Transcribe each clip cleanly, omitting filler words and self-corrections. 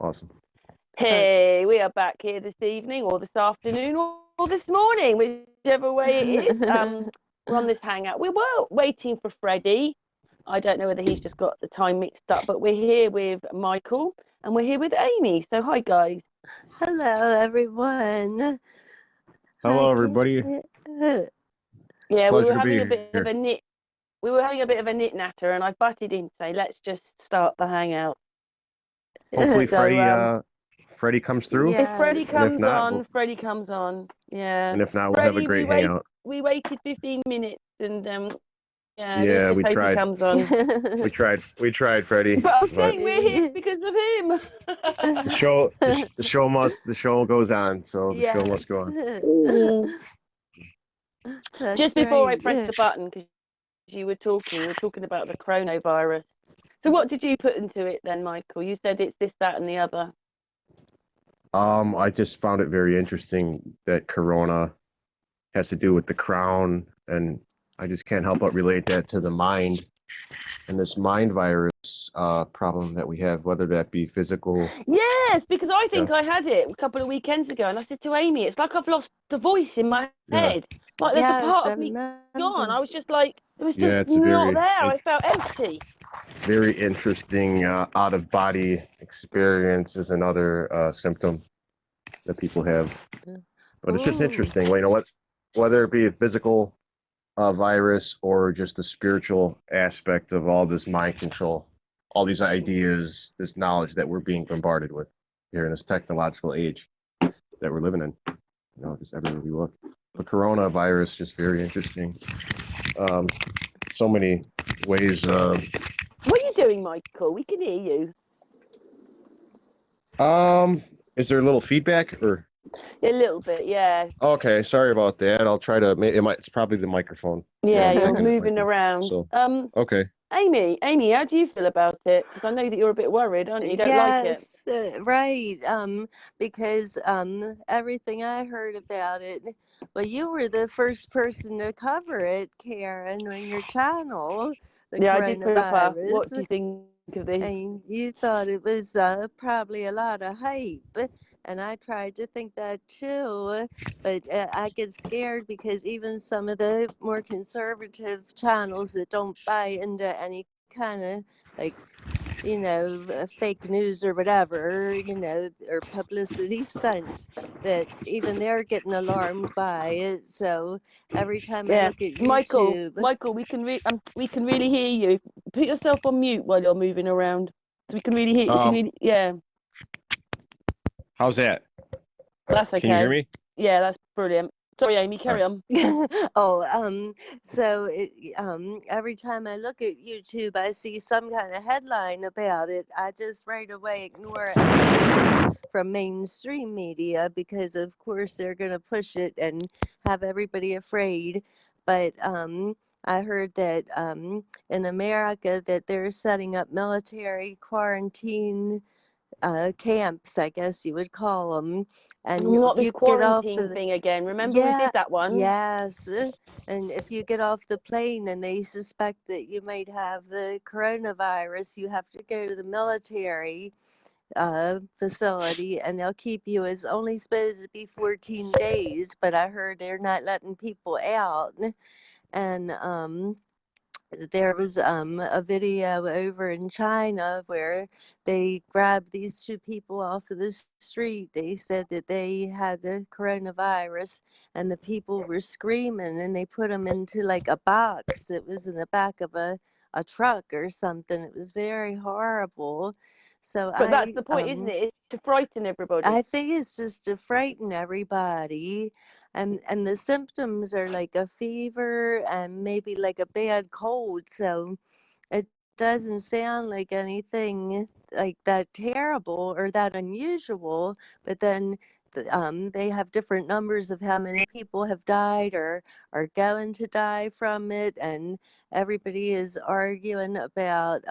Awesome. Hey, we are back here this evening or this afternoon or this morning, whichever way it is. We're on this hangout. We were waiting for Freddie. I don't know whether he's just got the time mixed up, but we're here with Michael and we're here with Amy. So hi guys. Hello, everyone. Hello, Hi, everybody. Yeah, we Pleasure were to be having a here. bit of a knit. We were having a bit of a knit natter, and I butted in to say, let's just start the hangout. Hopefully, So, Freddie comes through, if Freddie yes. and if comes not, on, Freddie comes on. Yeah. we'll have a Freddie, we great wait hangout. we waited 15 minutes and yeah, let's Yeah, just hope he comes on. we tried, Freddie. But I'm But saying we're here because of him. the show goes on, so the show must go Yes. on. That's Just before I right. pressed the button, because you were talking about the coronavirus. So what did you put into it then, Michael? You said it's this, that, and the other. I just found it very interesting that Corona has to do with the crown, and I just can't help but relate that to the mind and this mind virus problem that we have, whether that be physical. Yes, because I think Yeah, I had it a couple of weekends ago, and I said to Amy, it's like I've lost the voice in my yeah, head. Like there's a Yes, part I of me gone. remember. I was just like, it was yeah. just It's a not very, there. I felt empty. very interesting out of body experience is another symptom that people have. But it's just Ooh, interesting. Well, you know what? Whether it be a physical virus or just the spiritual aspect of all this mind control, all these ideas, this knowledge that we're being bombarded with here in this technological age that we're living in. You know, just everywhere we look. The coronavirus just very interesting. Um, so many ways. What are you doing, Michael? We can hear you. Is there a little feedback or? A little bit, yeah. Okay, sorry about that. I'll try to. It's probably the microphone. Yeah, you're Making it moving like that. around. So okay. Amy, how do you feel about it? Because I know that you're a bit worried, aren't you? You don't like it. yes, right. Because everything I heard about it, well, you were the first person to cover it, Karen, on your channel, the Yeah, I did put up a, what do coronavirus. you think of this? And you thought it was probably a lot of hype. And I tried to think that too. But I get scared because even some of the more conservative channels that don't buy into any kind of like, fake news or whatever, or publicity stunts, that even they're getting alarmed by it. So every time I Yeah, look at Michael, YouTube, Michael, we can really hear you. Put yourself on mute while you're moving around, so we can really hear. We can really, yeah, How's that? that's Can you hear okay. me? Yeah, that's brilliant. Sorry, Amy, carry on. so every time I look at YouTube, I see some kind of headline about it. I just right away ignore anything from mainstream media because, of course, they're going to push it and have everybody afraid. But I heard that in America that they're setting up military quarantine camps, I guess you would call them. And Not if this you get off quarantine the thing again. Remember we did yeah, that one? yes. And if you get off the plane and they suspect that you might have the coronavirus, you have to go to the military facility and they'll keep you. It's only supposed to be 14 days, but I heard they're not letting people out. And there was a video over in China where they grabbed these two people off of the street. They said that they had the coronavirus, and the people were screaming, and they put them into like a box that was in the back of a truck or something. It was very horrible. So But that's the point, isn't it? It's to frighten everybody. I think it's just to frighten everybody. And the symptoms are like a fever and maybe like a bad cold. So it doesn't sound like anything like that terrible or that unusual. But then they have different numbers of how many people have died or are going to die from it. And everybody is arguing about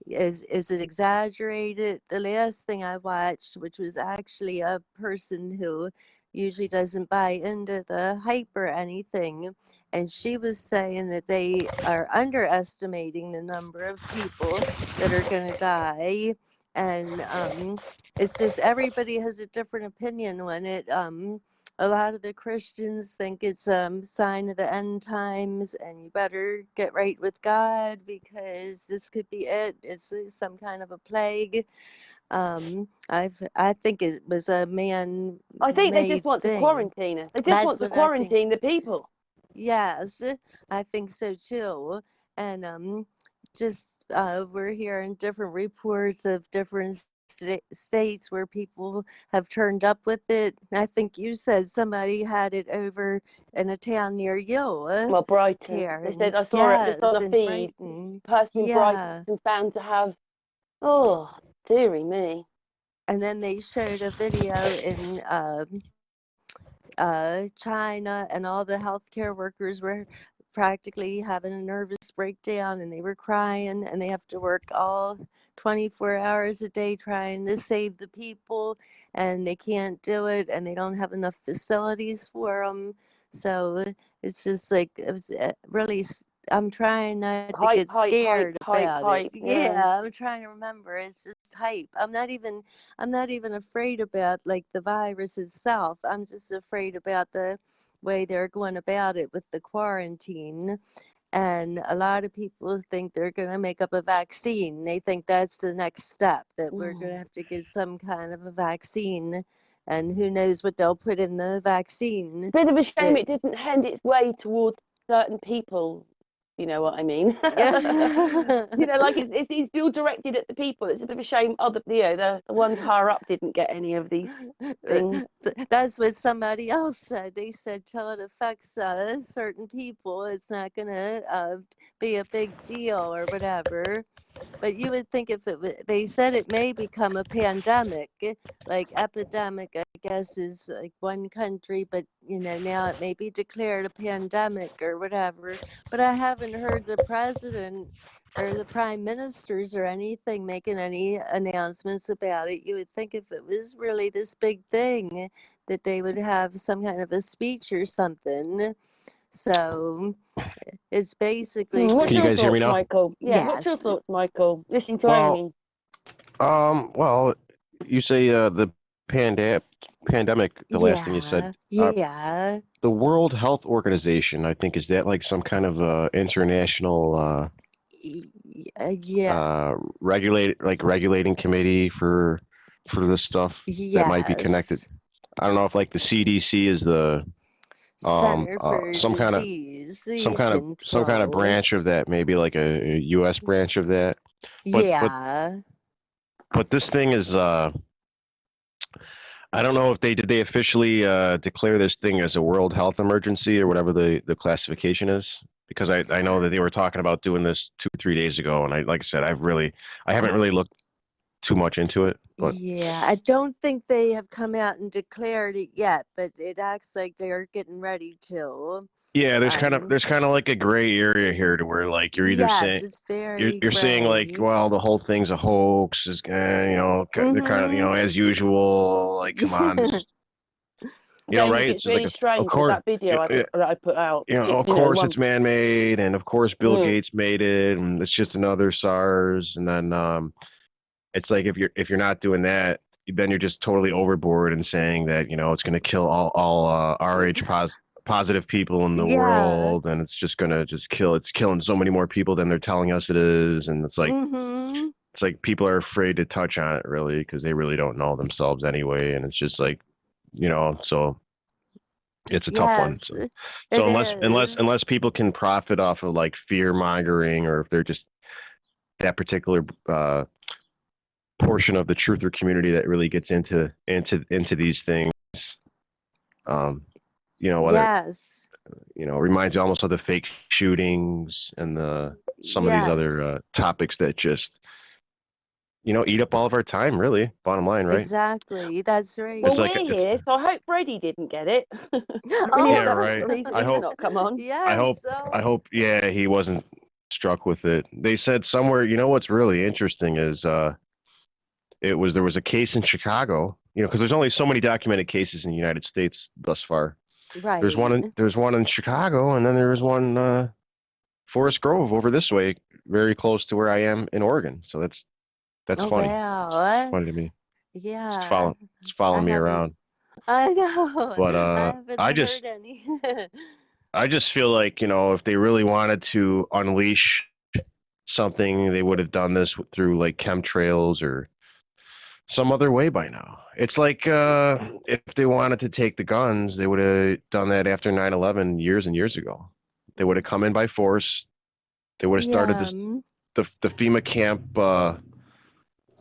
is it exaggerated? The last thing I watched, which was actually a person who usually doesn't buy into the hype or anything, and she was saying that they are underestimating the number of people that are going to die, and it's just everybody has a different opinion when it. A lot of the Christians think it's a sign of the end times, and you better get right with God because this could be it. It's some kind of a plague. I think it was a I think they just man-made want to thing. quarantine us. They just That's want to what I think. quarantine the people. Yes, I think so too. And just we're hearing different reports of different states where people have turned up with it. I think you said somebody had it over in a town near you, Well, Brighton. They said Karen. I saw it just on Yes, a in feed. Brighton. Person in Brighton Yeah. found to have. Oh, dearie me. And then they showed a video in China, and all the healthcare workers were practically having a nervous breakdown, and they were crying, and they have to work all 24 hours a day trying to save the people, and they can't do it, and they don't have enough facilities for them. So it's just like it was really. I'm trying not to Hype, get hype, hype, scared hype, about it. hype. Yeah. Yeah, I'm trying to remember. It's just hype. I'm not even afraid about like the virus itself. I'm just afraid about the way they're going about it with the quarantine. And a lot of people think they're going to make up a vaccine. They think that's the next step, that we're going to have to get some kind of a vaccine. And who knows what they'll put in the vaccine. Bit of a shame That it didn't hand its way towards certain people. You know what I mean? Like it's still directed at the people. It's a bit of a shame other, the ones higher up didn't get any of these things. That's what somebody else said. They said till it affects certain people, it's not going to be a big deal or whatever. But you would think if they said it may become a pandemic, like epidemic, I guess is like one country, but now it may be declared a pandemic or whatever. But I haven't heard the president or the prime ministers or anything making any announcements about it. You would think if it was really this big thing that they would have some kind of a speech or something. So it's basically What's Can you your guys hear me thoughts, now? Michael? Yeah, what's your yes. thoughts, Michael? Listen to Well, Amy. well, you say the pandemic, the last thing you said. Yeah. The World Health Organization, I think, is that like some kind of international Yeah. regulating committee for this stuff that might be connected. Yes. I don't know if like the CDC is the Center for some kind of Disease some kind of Control. branch of that, maybe like a U.S. branch of that. But Yeah. this thing is I don't know if did they officially declare this thing as a world health emergency or whatever the classification is, because I know that they were talking about doing this 2 or 3 days ago, and like I said, I haven't really looked too much into it, but Yeah, I don't think they have come out and declared it yet, but it acts like they're getting ready to. yeah, Um, there's kind of like a gray area here to where like you're either yes, saying it's very you're saying like, gray. well, the whole thing's a hoax, is they're kind of Mm-hmm. as usual, like come on, this, James, right? it's It's just like really of strange with course, that video I put out. of course it's man-made, and of course Bill Mm, Gates made it, and it's just another SARS, and then it's like if you're not doing that, then you're just totally overboard and saying that it's going to kill all RH positive people in the Yeah. world, and it's just going to it's killing so many more people than they're telling us it is, and Mm-hmm. it's like people are afraid to touch on it really because they really don't know themselves anyway, and it's just like so it's a tough one. Yes, So it is. unless people can profit off of like fear mongering, or if they're just that particular portion of the truther community that really gets into these things, um whether Yes. reminds you almost of the fake shootings and the some of these other Yes. topics that just eat up all of our time, really, bottom line, right? Exactly. That's right. well, It's like we're here, so I hope Freddie didn't get it. I really yeah, hope Oh, that's right. the reason I he's hope not come on. I yeah. hope I So, hope yeah, he wasn't struck with it. They said somewhere, what's really interesting is there was a case in Chicago, because there's only so many documented cases in the United States thus far. right. There's one in Chicago, and then there was one Forest Grove over this way, very close to where I am in Oregon. So That's Oh funny. It's wow. funny to me. Yeah. It's I following me haven't. around. I know. But I haven't heard any. I just feel like, if they really wanted to unleash something, they would have done this through like chemtrails or some other way by now. It's like if they wanted to take the guns, they would have done that after 9/11 years and years ago. They would have come in by force. They would have started Yeah. this the FEMA camp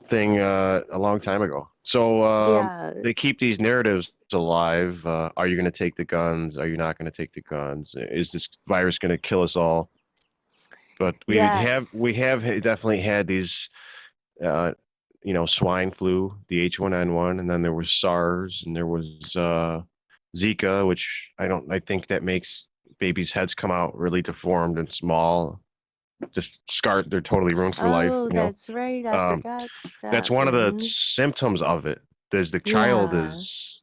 thing a long time ago. So Yeah. they keep these narratives alive. Are you going to take the guns? Are you not going to take the guns? Is this virus going to kill us all? But Yes. we have definitely had these, uh, swine flu, the H1N1, and then there was SARS, and there was Zika, which I think that makes babies' heads come out really deformed and small, just scarred. They're totally ruined for life. Oh, that's right. I Um, forgot that's that one of the one. symptoms of it. There's the child Yeah. is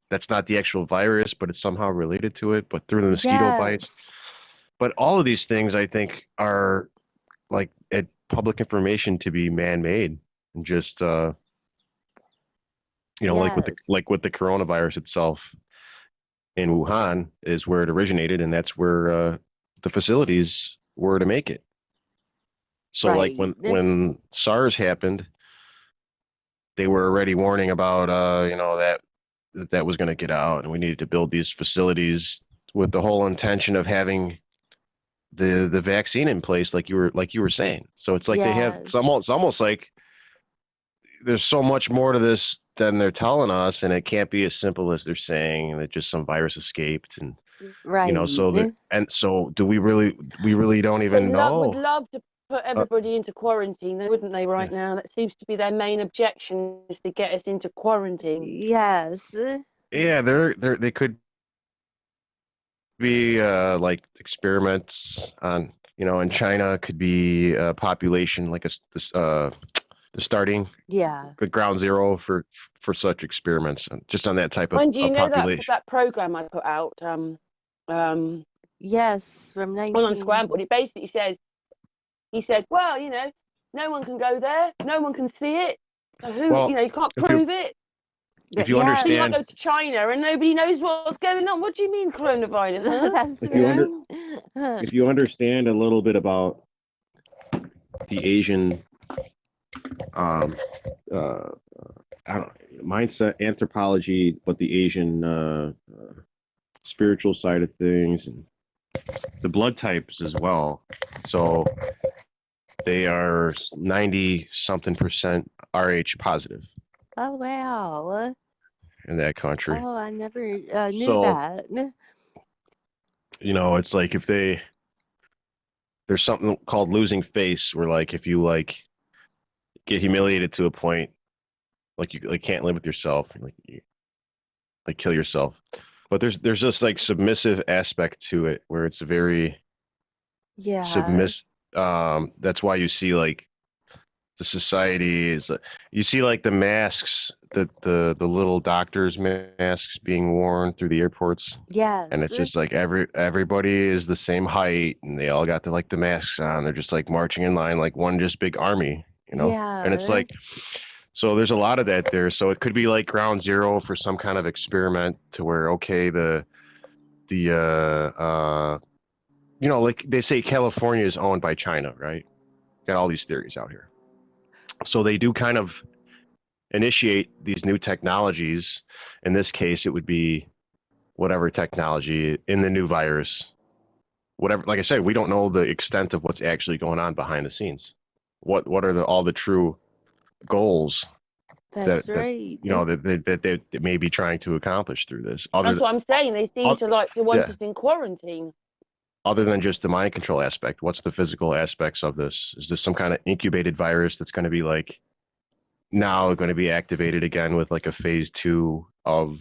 that's not the actual virus, but it's somehow related to it, but through the mosquito bites. Yes. But all of these things, I think, are like public information to be man-made, and just Yes. like with the coronavirus itself in Wuhan is where it originated, and that's where the facilities were to make it. So like Right. when SARS happened, they were already warning about that was going to get out, and we needed to build these facilities with the whole intention of having the vaccine in place, like you were saying. So it's like they have Yes. it's almost like there's so much more to this than they're telling us, and it can't be as simple as they're saying that just some virus escaped, and Right. so do we really don't They even would know. love to put Uh, everybody into quarantine, wouldn't they, right now? That seems to be their main objection, is to get us into quarantine. Yes. yeah, they could be like experiments on, in China could be a population like the starting Yeah. the ground zero for such experiments, just on that type When do you of know that population. that program I put out on Yes. From 19. Unscrambled? It basically says, he said, well, no one can go there, no one can see it, so who, Well, you can't if you prove it. if you So you might go understand Yes. to China and nobody knows what's going on. What do you mean coronavirus? Huh? That's if You you right. under know? if you understand a little bit about the Asian um uh I don't mindset anthropology, but the Asian spiritual side of things, and the blood types as well. So they are 90 something percent Rh positive Oh wow. in that country. Oh, I never knew So, that. it's like if there's something called losing face, where like if you like get humiliated to a point, like you like can't live with yourself, and like you like kill yourself. But there's just like submissive aspect to it where it's very Yeah. submiss. That's why you see like the society is you see like the masks, the little doctors masks being worn through the airports, and Yes. it's just like everybody is the same height, and they all got the masks on. They're just like marching in line like one just big army, and it's Yeah. like, so there's a lot of that there. So it could be like ground zero for some kind of experiment to where, okay, the like they say California is owned by China, right? Got all these theories out here. So they do kind of initiate these new technologies. In this case, it would be whatever technology in the new virus. Whatever, like I said, we don't know the extent of what's actually going on behind the scenes. What are all the true goals That's that right. they may be trying to accomplish through this, That's what I'm saying. They seem to like to want yeah, us in quarantine. other than just the mind control aspect? What's the physical aspects of this? Is this some kind of incubated virus that's going to be like now going to be activated again with like a phase 2 of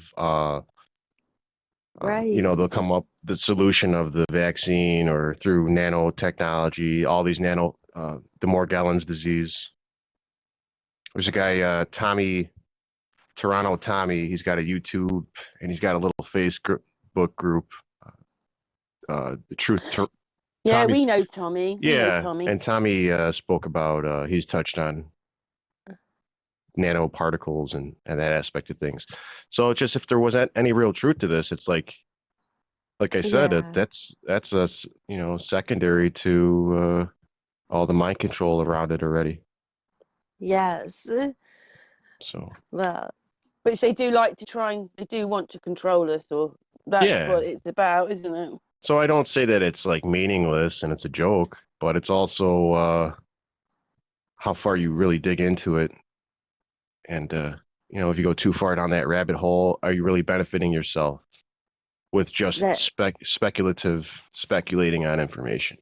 Right. they'll come up the solution of the vaccine, or through nanotechnology, all these the Morgellons disease. There's a guy, Toronto Tommy. He's got a YouTube, and he's got a little Facebook group. The Truth. Yeah, Tommy, we know Tommy. We know yeah, Tommy. and Tommy spoke about. He's touched on nanoparticles and that aspect of things. So it's just if there wasn't any real truth to this, it's like I said, Yeah. that's us, secondary to all the mind control around it already. Yes. So Well, Which they do like to try and they do want to control us, or that's yeah. what it's about, isn't it? So I don't say that it's like meaningless and it's a joke, but it's also how far you really dig into it. And if you go too far down that rabbit hole, are you really benefiting yourself with just that speculating on information?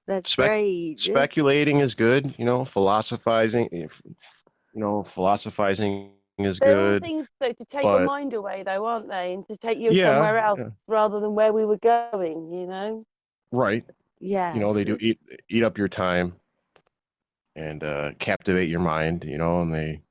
that's Spec right. speculating is good, philosophizing is They're all good, things though to take your but mind away, though, aren't they? And to take you yeah, somewhere else yeah, rather than where we were going. right. They Yes. do eat up your time and captivate your mind, and they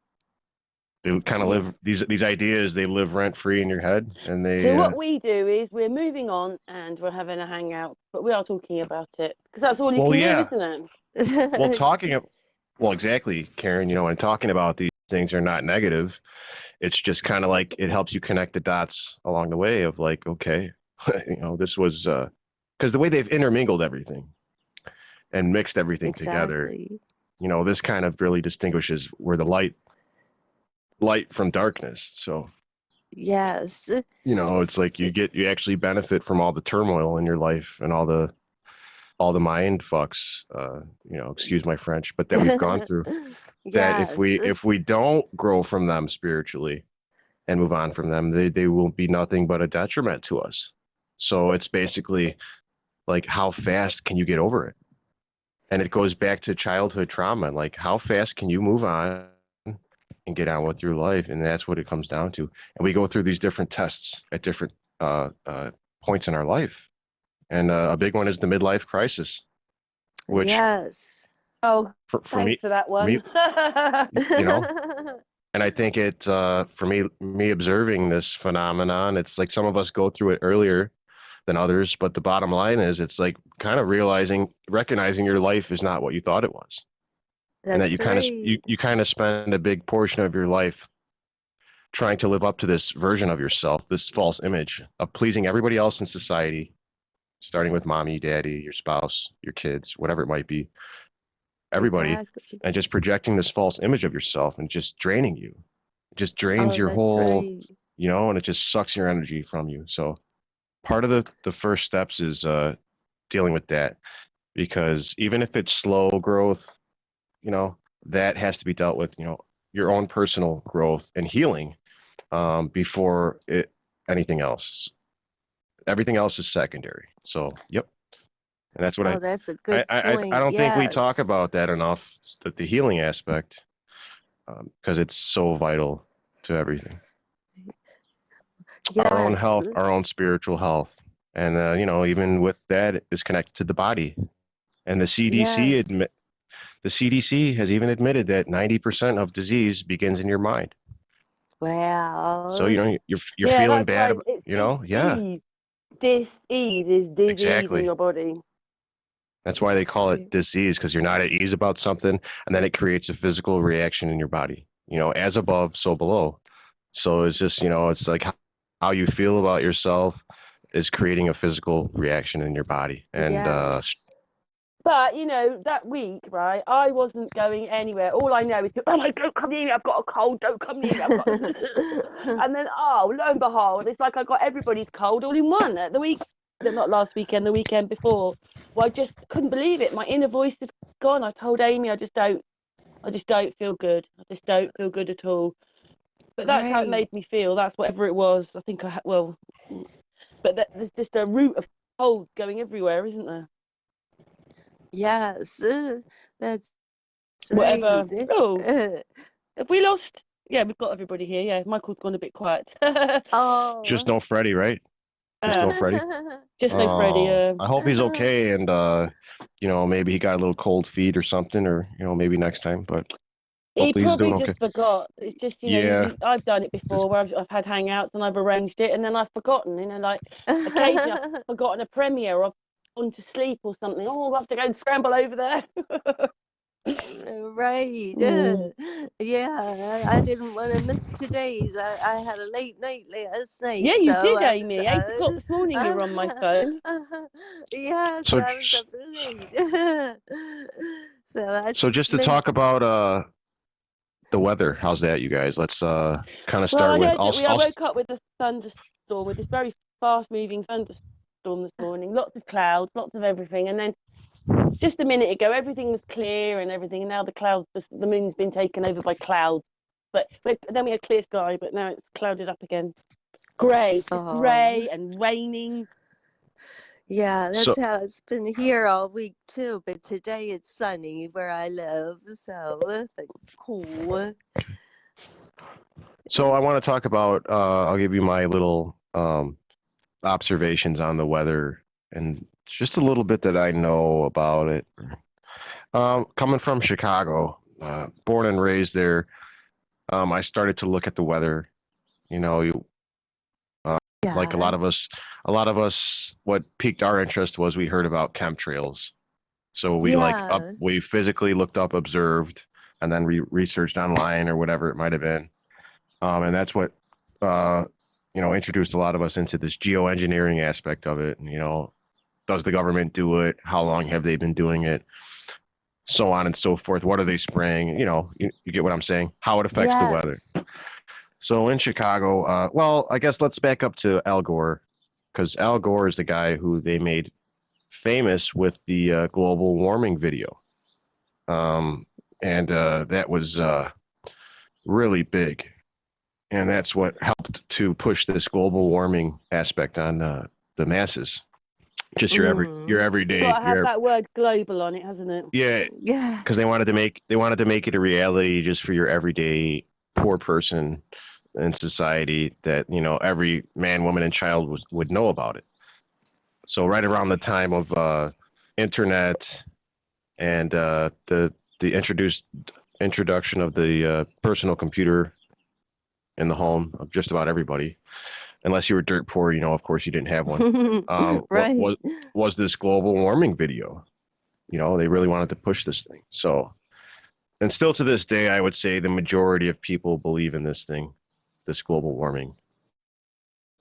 kind of Yeah. live these ideas. They live rent free in your head, and So they what we do is we're moving on and we're having a hangout, but we are talking about it because that's all you well, can do, yeah, isn't it? well, well, exactly, Karen. And talking about these things are not negative. It's just kind of like it helps you connect the dots along the way of like, okay, this was because the way they've intermingled everything and mixed everything together, Exactly. this kind of really distinguishes where the light from darkness. So, Yes. it's like you actually benefit from all the turmoil in your life and all the mind fucks, excuse my French, but that we've gone through. That if Yes. we don't grow from them spiritually and move on from them, they will be nothing but a detriment to us. So it's basically like how fast can you get over it? And it goes back to childhood trauma. Like how fast can you move on and get on with your life? And that's what it comes down to. And we go through these different tests at different points in our life. And a big one is the midlife crisis, which Yes. Oh, for thanks me, for that for me, one. you know, and I think it for me observing this phenomenon, it's like some of us go through it earlier than others, but the bottom line is it's like kind of recognizing your life is not what you thought it was, and that That's right. you kind of spend a big portion of your life trying to live up to this version of yourself, this false image of pleasing everybody else in society, starting with mommy, daddy, your spouse, your kids, whatever it might be, everybody, Exactly. and just projecting this false image of yourself and just draining you. It just drains Oh, your that's whole, right. and it just sucks your energy from you. So part of the first steps is dealing with that, because even if it's slow growth, you know, that has to be dealt with, your own personal growth and healing before anything else. Everything else is secondary. So, yep. And that's what Oh, that's a I, good I, I point. don't think we talk Yes. about that enough, the healing aspect, because it's so vital to everything. Our own Yes. health, our own spiritual health. And, even with that is connected to the body. And Yes. the CDC has even admitted that 90% of disease begins in your mind. So, Well, you're Yeah, feeling that's bad right. about, It's yeah, dis-ease. Dis-ease is disease in exactly. your body. That's why they call it disease, because you're not at ease about something, and then it creates a physical reaction in your body. As above, so below. So it's just, it's like how you feel about yourself is creating a physical reaction in your body. And yes. But that week, right? I wasn't going anywhere. All I know is, oh my, don't come near me. I've got a cold. Don't come near me. I've got. And then, lo and behold, it's like I got everybody's cold all in one at the week. Not last weekend, the weekend before. Well, I just couldn't believe it. My inner voice had gone. I told Amy, I just don't feel good. I just don't feel good at all. But that's how it Right. made me feel. That's whatever it was. I think but there's just a root of cold going everywhere, isn't there? Yes. That's right. Whatever. Oh, have we lost? Yeah, we've got everybody here. Yeah, Michael's gone a bit quiet. just Oh. no Freddie, right? Just no Freddie. Just no Freddie. Oh, I hope he's okay, and maybe he got a little cold feet or something, or maybe next time. But He hopefully he's probably doing okay. just forgot. It's just Yeah, I've done it before where I've had hangouts and I've arranged it and then I've forgotten. Like occasionally I've forgotten a premiere or I've gone to sleep or something. Oh, I'll have to go and scramble over there. Right. Yeah, I didn't want to miss today's. I had a late night last night, Yeah, you so did, I was. Amy. 8 o'clock this morning, you were on my phone. Yes, So, I was up late. So so just that's to maybe. talk about the weather, how's that, you guys? Let's kind of Well, start with I woke up with a thunderstorm, with this very fast-moving thunderstorm this morning. Lots of clouds, lots of everything, and then just a minute ago, everything was clear and everything, and now the moon's been taken over by clouds. But then we had clear sky, but now it's clouded up again. Grey, just Oh, grey and raining. yeah, that's so how it's been here all week too. But today it's sunny where I live, so but cool. so I want to talk about I'll give you my little observations on the weather and just a little bit that I know about it. Coming from Chicago, born and raised there, I started to look at the weather. You know, like Yeah, a lot of us, what piqued our interest was we heard about chemtrails. So yeah, we physically looked up, observed, and then researched online or whatever it might have been. And that's what uh, introduced a lot of us into this geoengineering aspect of it. And, does the government do it? How long have they been doing it? So on and so forth. What are they spraying? You get what I'm saying? How it affects the weather. yes. So in Chicago, well, I guess let's back up to Al Gore, because Al Gore is the guy who they made famous with the global warming video. And that was really big. And that's what helped to push this global warming aspect on the masses. Just your Mm, everyday, Got to have that word global on it, hasn't it? yeah, because yes. they wanted to make it a reality just for your everyday poor person in society, that every man, woman, and child would know about it. So right around the time of internet and the introduction of the personal computer in the home of just about everybody, unless you were dirt poor, of course you didn't have one. What Right. was this global warming video? They really wanted to push this thing. So, and still to this day, I would say the majority of people believe in this thing, this global warming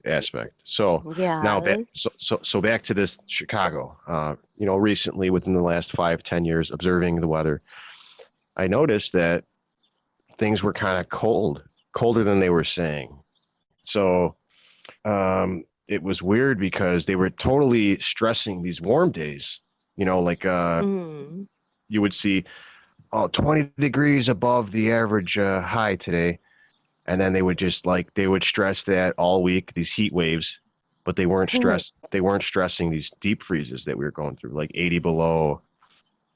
aspect. So now back, Yeah. so back to this Chicago. Recently within the last 5-10 years, observing the weather, I noticed that things were kind of colder than they were saying. So it was weird because they were totally stressing these warm days. Like Mm. you would see, 20 degrees above the average high today. And then they would stress that all week, these heat waves, but they weren't stressing these deep freezes that we were going through, like 80 below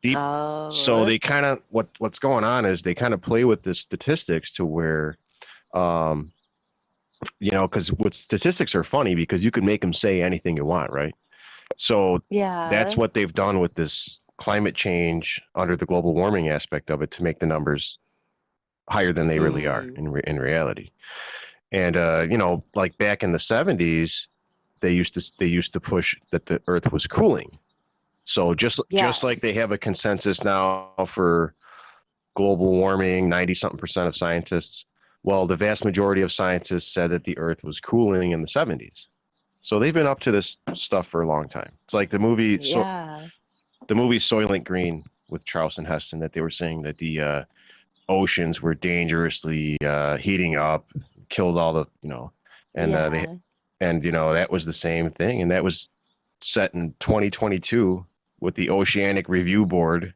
deep. So Oh, they kind of, what's going on is they kind of play with the statistics to where, um, because what statistics are funny because you can make them say anything you want, right? So that's yeah. what they've done with this climate change under the global warming aspect of it to make the numbers higher than they really are Mm. in reality. And like back in the 70s, they used to push that the Earth was cooling. So just like they Yes. have a consensus now for global warming, 90 something percent of scientists. Well, the vast majority of scientists said that the Earth was cooling in the 70s. So they've been up to this stuff for a long time. It's like Yeah. the movie Soylent Green with Charleston Heston, that they were saying that the oceans were dangerously heating up, killed all the and they Yeah. and that was the same thing, and that was set in 2022 with the Oceanic Review Board,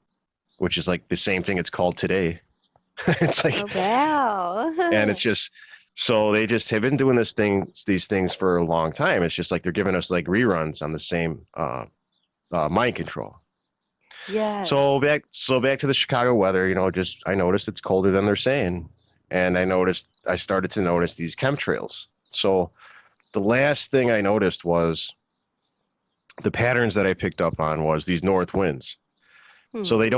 which is like the same thing it's called today. It's like, Oh, wow. and it's just, so they just have been doing these things for a long time. It's just like they're giving us like reruns on the same mind control. Yes. So back to the Chicago weather. Just I noticed it's colder than they're saying, and I started to notice these chemtrails. So the last thing I noticed was the patterns that I picked up on was these north winds. So Hmm. they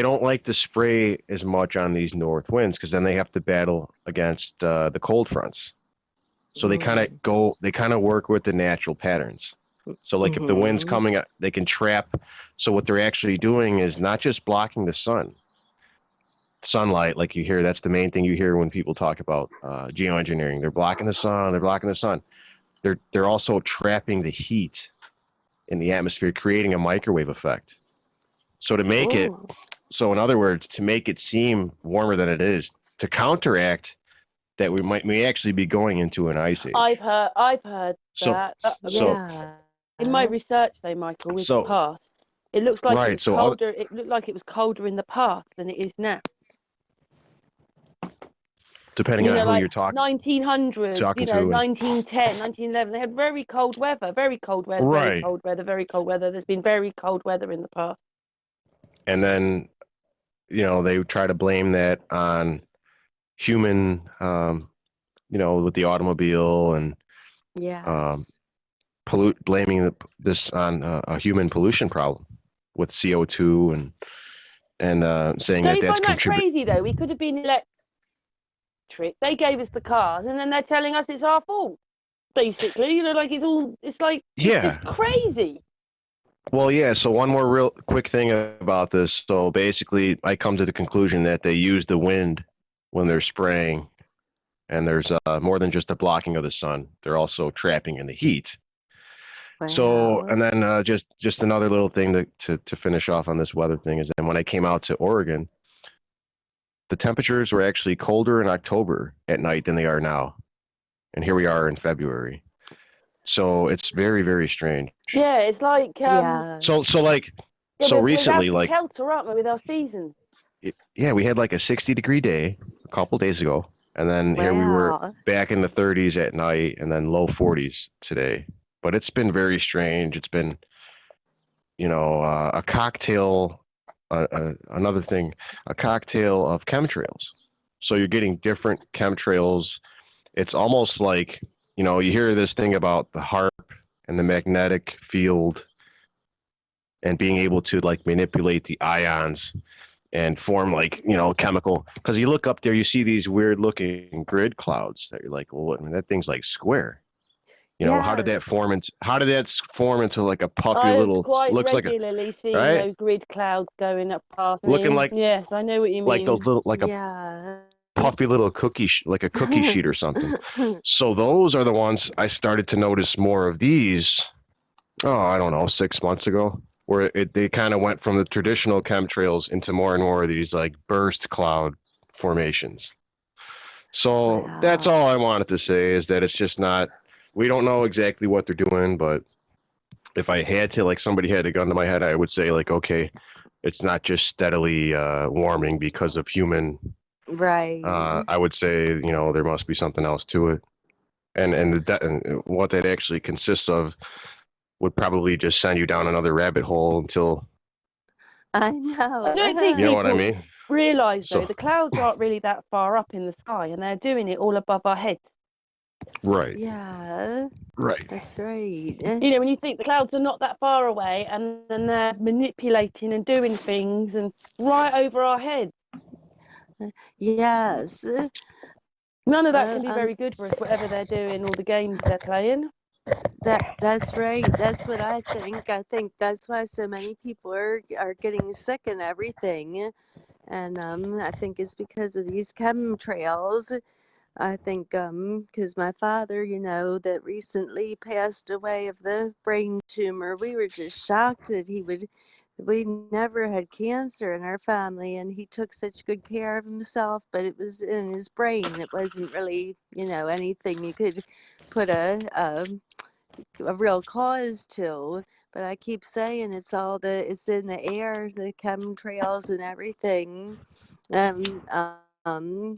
don't like to spray as much on these north winds because then they have to battle against the cold fronts. So Mm. they kind of work with the natural patterns. So like if the wind's Mm-hmm. coming up, they can trap. So what they're actually doing is not just blocking the sun. sunlight, like you hear, that's the main thing you hear when people talk about geoengineering. They're blocking the sun. They're blocking the sun. They're also trapping the heat in the atmosphere, creating a microwave effect. So to make it, Oh, so in other words, to make it seem warmer than it is, to counteract that we may actually be going into an ice age. I've heard So, that. so, In my research, though, Michael, with the so, past, it looks like it right. was So, colder. It looked like it was colder in the past than it is now. depending You on know, who like you're talking 1900s, you know, to, and 1910, 1911, they had very cold weather, very cold weather, very right, cold weather, very cold weather. There's been very cold weather in the past. and then they try to blame that on human, with the automobile and um, Yes. blaming this on a human pollution problem with CO2 and saying Don't that you that's find that contribute. crazy, though? We could have been electric. They gave us the cars, and then they're telling us it's our fault. Basically, you know, like it's Yeah. just crazy. Well, yeah. So one more real quick thing about this. So basically, I come to the conclusion that they use the wind when they're spraying, and there's more than just a blocking of the sun. They're also trapping in the heat. So, Wow. and then just another little thing to finish off on this weather thing is that when I came out to Oregon, the temperatures were actually colder in October at night than they are now, and here we are in February. So it's very, very strange. Yeah, it's like Yeah. So like yeah, so we're recently, out of like kilter, aren't we, with our seasons? yeah, we had like a 60-degree day a couple days ago, and then here we were Wow. back in the 30s at night, and then low 40s today. But it's been very strange. It's been a cocktail. Another thing, a cocktail of chemtrails. So you're getting different chemtrails. It's almost like you hear this thing about the HARP and the magnetic field and being able to like manipulate the ions and form like chemical, because you look up there, you see these weird looking grid clouds that you're like, well, I mean, that thing's like square. Yes. How did that form into like a puffy I've little, quite looks like a, regularly seen right, those grid clouds going up past looking me. like Yes, I know what you those mean. little, like a Yeah. puffy little cookie like a cookie sheet or something. So those are the ones I started to notice more of these, oh, I don't know, 6 months ago, where they kind of went from the traditional chemtrails into more and more of these like burst cloud formations. So that's Wow. all I wanted to say, is that it's just not, we don't know exactly what they're doing, but if I had to, like somebody had a gun to my head, I would say like, okay, it's not just steadily warming because of human. Right. I would say, there must be something else to it. And what that actually consists of would probably just send you down another rabbit hole until, I I don't think you know know. what I people mean? realise, though, So, the clouds aren't really that far up in the sky, and they're doing it all above our heads. right, Yeah. right. That's right. You know, when you think the clouds are not that far away, and then they're manipulating and doing things and right over our heads. Yes. None of that can be Um, very good for us, whatever they're doing, all the games they're playing. that's right. That's what I think. I think that's why so many people are getting sick and everything. And I think it's because of these chemtrails. I think because my father, that recently passed away of the brain tumor, we were just shocked that we never had cancer in our family, and he took such good care of himself, but it was in his brain. It wasn't really, anything you could put a real cause to. But I keep saying it's in the air, the chemtrails and everything.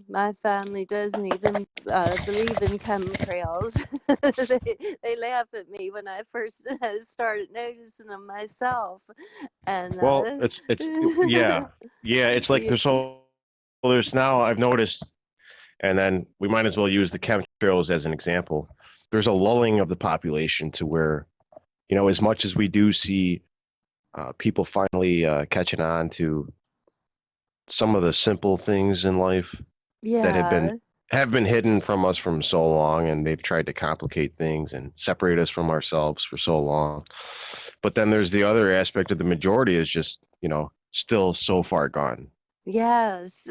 My family doesn't even believe in chemtrails. they laugh at me when I first started noticing them myself, and Well, yeah, yeah. It's like yeah, there's now, I've noticed, and then we might as well use the chemtrails as an example. There's a lulling of the population to where, as much as we do see people finally catching on to some of the simple things in life that yeah, have been hidden from us from so long, and they've tried to complicate things and separate us from ourselves for so long. But then there's the other aspect of the majority is just, still so far gone. Yes.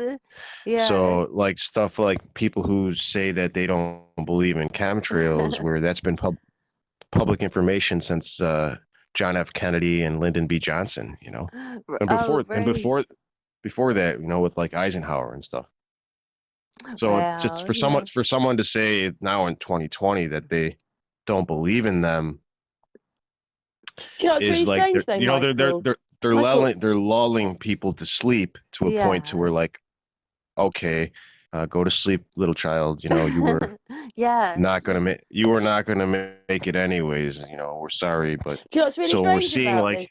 Yeah. So like stuff like people who say that they don't believe in chemtrails, where that's been public information since John F. Kennedy and Lyndon B. Johnson, and Oh, before right. before that, with like Eisenhower and stuff. So just Well, yeah. for someone to say now in 2020 that they don't believe in them Do you know what's is really like strange though, Michael? Michael, they're lulling people to sleep to a point to Yeah. where like, okay, go to sleep, little child. You were not Yes. gonna make make it anyways. We're sorry, but do you know what's really so we're strange seeing about like this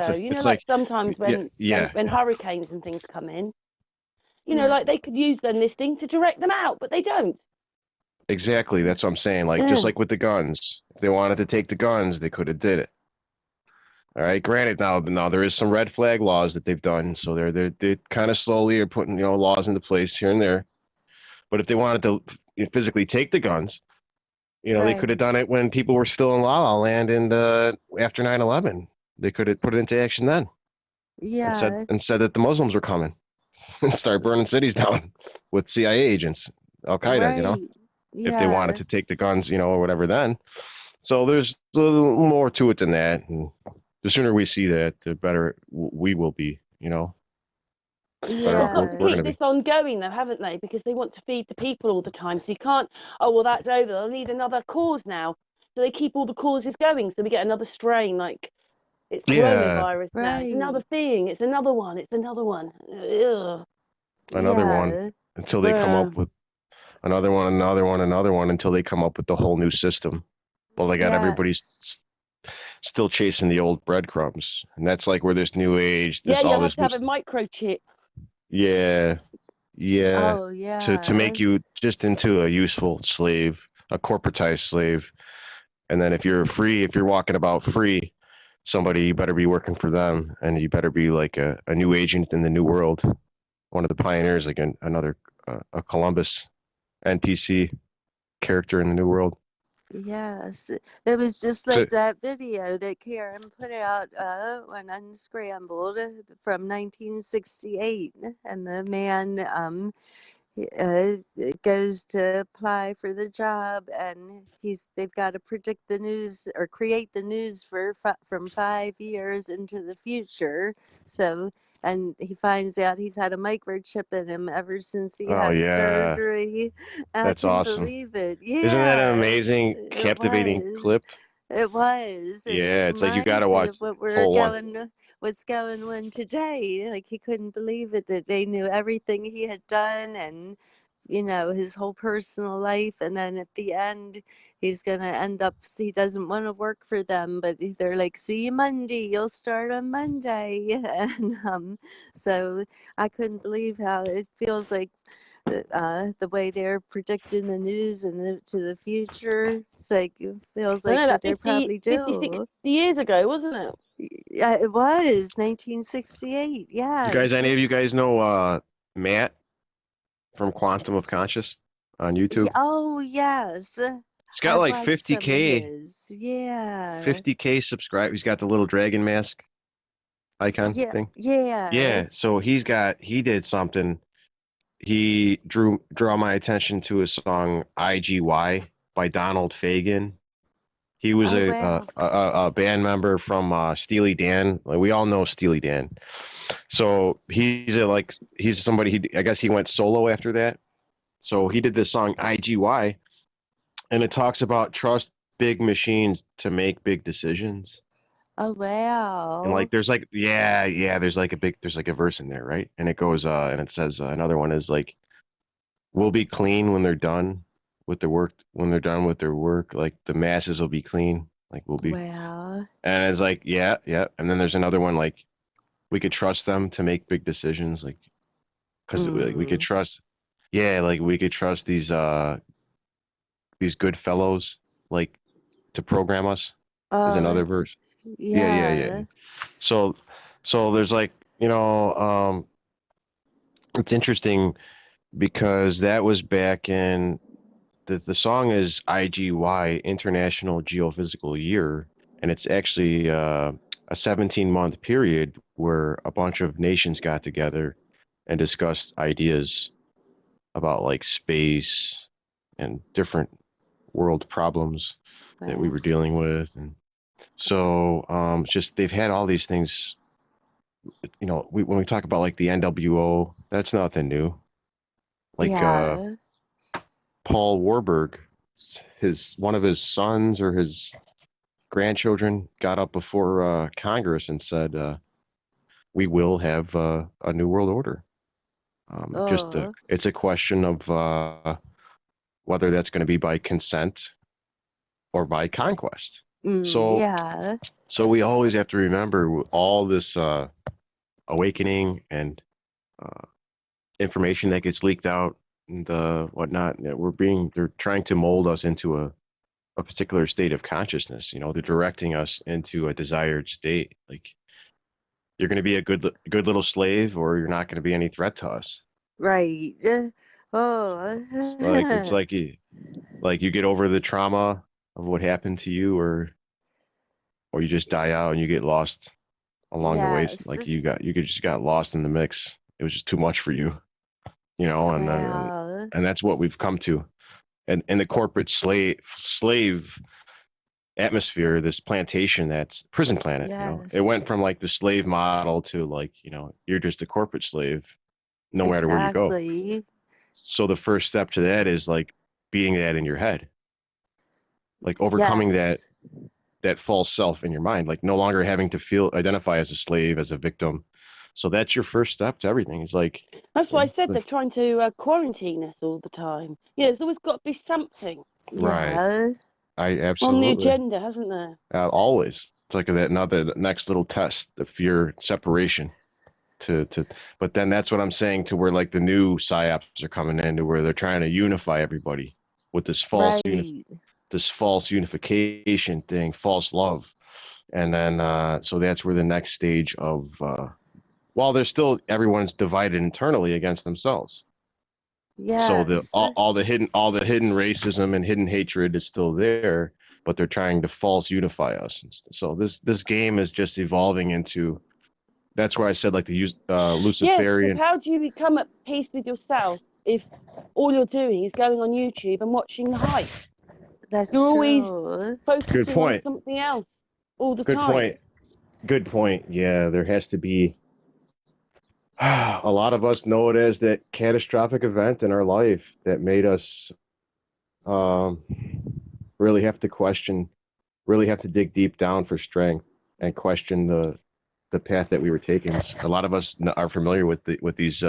though? You know, it's like like sometimes yeah, when yeah, when hurricanes and things come in, Yeah. like they could use their listing to direct them out, but they don't. exactly. That's what I'm saying. Like just Yeah. like with the guns, if they wanted to take the guns, they could have did it. All right. Granted, now there is some red flag laws that they've done, so they kind of slowly are putting laws into place here and there. But if they wanted to physically take the guns, they could Right. have done it when people were still in La La Land and after 9/11. They could have put it into action then and Yes. said that the Muslims were coming and start burning cities down with CIA agents, Al Qaeda. Right. If they wanted Yeah. to take the guns, or whatever then. So there's a little more to it than that. And the sooner we see that, the better we will be. Better They've off got Yeah. to we're going keep to be. this on going though, haven't they? Because they want to feed the people all the time. So you can't, oh, well, that's over. They'll need another cause now. So they keep all the causes going. So we get another strain, like it's Yeah, coronavirus now. It's another Right. thing. It's another one. It's another one. Ugh. another one Yeah. until they come Uh, up with another one, another one, another one until they come up with the whole new system. Well, they got everybody Yes. still chasing the old breadcrumbs, and that's like where this new age, yeah, this you all have this to new, have a microchip. yeah, yeah, Oh, to yeah. make you just into a useful slave, a corporatized slave. And then if you're walking about free, somebody, you better be working for them, and you better be like a new agent in the new world, one of the pioneers, like another a Columbus NPC character in the new world. Yes. It was just So, like that video that Karen put out on Unscrambled from 1968. And the man goes to apply for the job, and they've got to predict the news or create the news for from 5 years into the future. So, and he finds out he's had a microchip in him ever since he oh had yeah, surgery. I that's couldn't awesome. believe it. Isn't that an Yeah, amazing, it captivating was. clip? It was, and it Yeah, it's like you got reminds to me watch of what we're full one. going, what's going on today. Like he couldn't believe it that they knew everything he had done, and his whole personal life. And then at the end, he's gonna end up. He doesn't want to work for them, but they're like, "See you Monday. You'll start on Monday." And so I couldn't believe how it feels like the way they're predicting the news and to the future. It's like it feels I like know what that they 50, probably 50, 60 do. years ago, wasn't it? Yeah, it was 1968. Yes. Any of you guys know Matt from Quantum of Conscious on YouTube? Oh, yes. He's got I've like watched some of 50K his. Yeah. 50K subscribe. He's got the little dragon mask icon Yeah. thing. Yeah. Yeah, so he did something. He draw my attention to a song IGY by Donald Fagen. He was Oh, wow. a band member from Steely Dan. Like we all know Steely Dan. So he's somebody I guess he went solo after that. So he did this song IGY, and it talks about trust big machines to make big decisions. Oh, And wow. like there's like there's like a verse in there, right? And it goes and it says another one is like we'll be clean when they're done with their work, when they're done with their work, like the masses will be clean, like we'll be. Wow. And it's like yeah, yeah. And then there's another one like we could trust them to make big decisions, like cuz like, we could Mm. trust yeah, like we could trust these good fellows like to program us is Oh, another that's, verse. Yeah, yeah, yeah. yeah. So there's like, it's interesting because that was back in the song is IGY, International Geophysical Year, and it's actually a 17-month period where a bunch of nations got together and discussed ideas about like space and different world problems that we Wow. were dealing with. And so just they've had all these things, when we talk about like the NWO, that's nothing new. Like Yeah. Paul Warburg, one of his sons or his grandchildren got up before Congress and said, "We will have a new world order." Oh. It's a question of whether that's going to be by consent or by conquest. So, Yeah. so we always have to remember all this awakening and uh, information that gets leaked out and whatnot. They're trying to mold us into a particular state of consciousness. They're directing us into a desired state. Like you're going to be a good little slave, or you're not going to be any threat to us. Right. It's Oh. like you get over the trauma of what happened to you, or you just die out and you get lost along the way. Yes. Like just got lost in the mix. It was just too much for you, Wow. and that's what we've come to. And in the corporate slave atmosphere, this plantation, that's prison planet, it Yes. went from like the slave model to like, you're just a corporate slave no matter where you go. Exactly. So the first step to that is like beating that in your head, like overcoming that Yes. false self in your mind, like no longer having to identify as a slave, as a victim. So that's your first step to everything. It's like, That's why I said they're trying to quarantine us all the time. Yeah, there's always got to be something right. Yeah. I on the absolutely, agenda, hasn't there? always. It's like the next little test, the fear separation to, but then that's what I'm saying, to where like the new psyops are coming in, to where they're trying to unify everybody with Right. this false unification thing, false love. And then, so that's where the next stage of, while there's still, everyone's divided internally against themselves. So Yes. all the hidden racism and hidden hatred is still there, but they're trying to false unify us. So this game is just evolving into. That's why I said like the Yes, because Luciferian. how do you become at peace with yourself if all you're doing is going on YouTube and watching the hype? That's You're always true. Good focusing on point. something else all the Good time. point. Good point. Yeah, there has to be. A lot of us know it as that catastrophic event in our life that made us um, really have to question, really have to dig deep down for strength and question the path that we were taking. A lot of us are familiar with these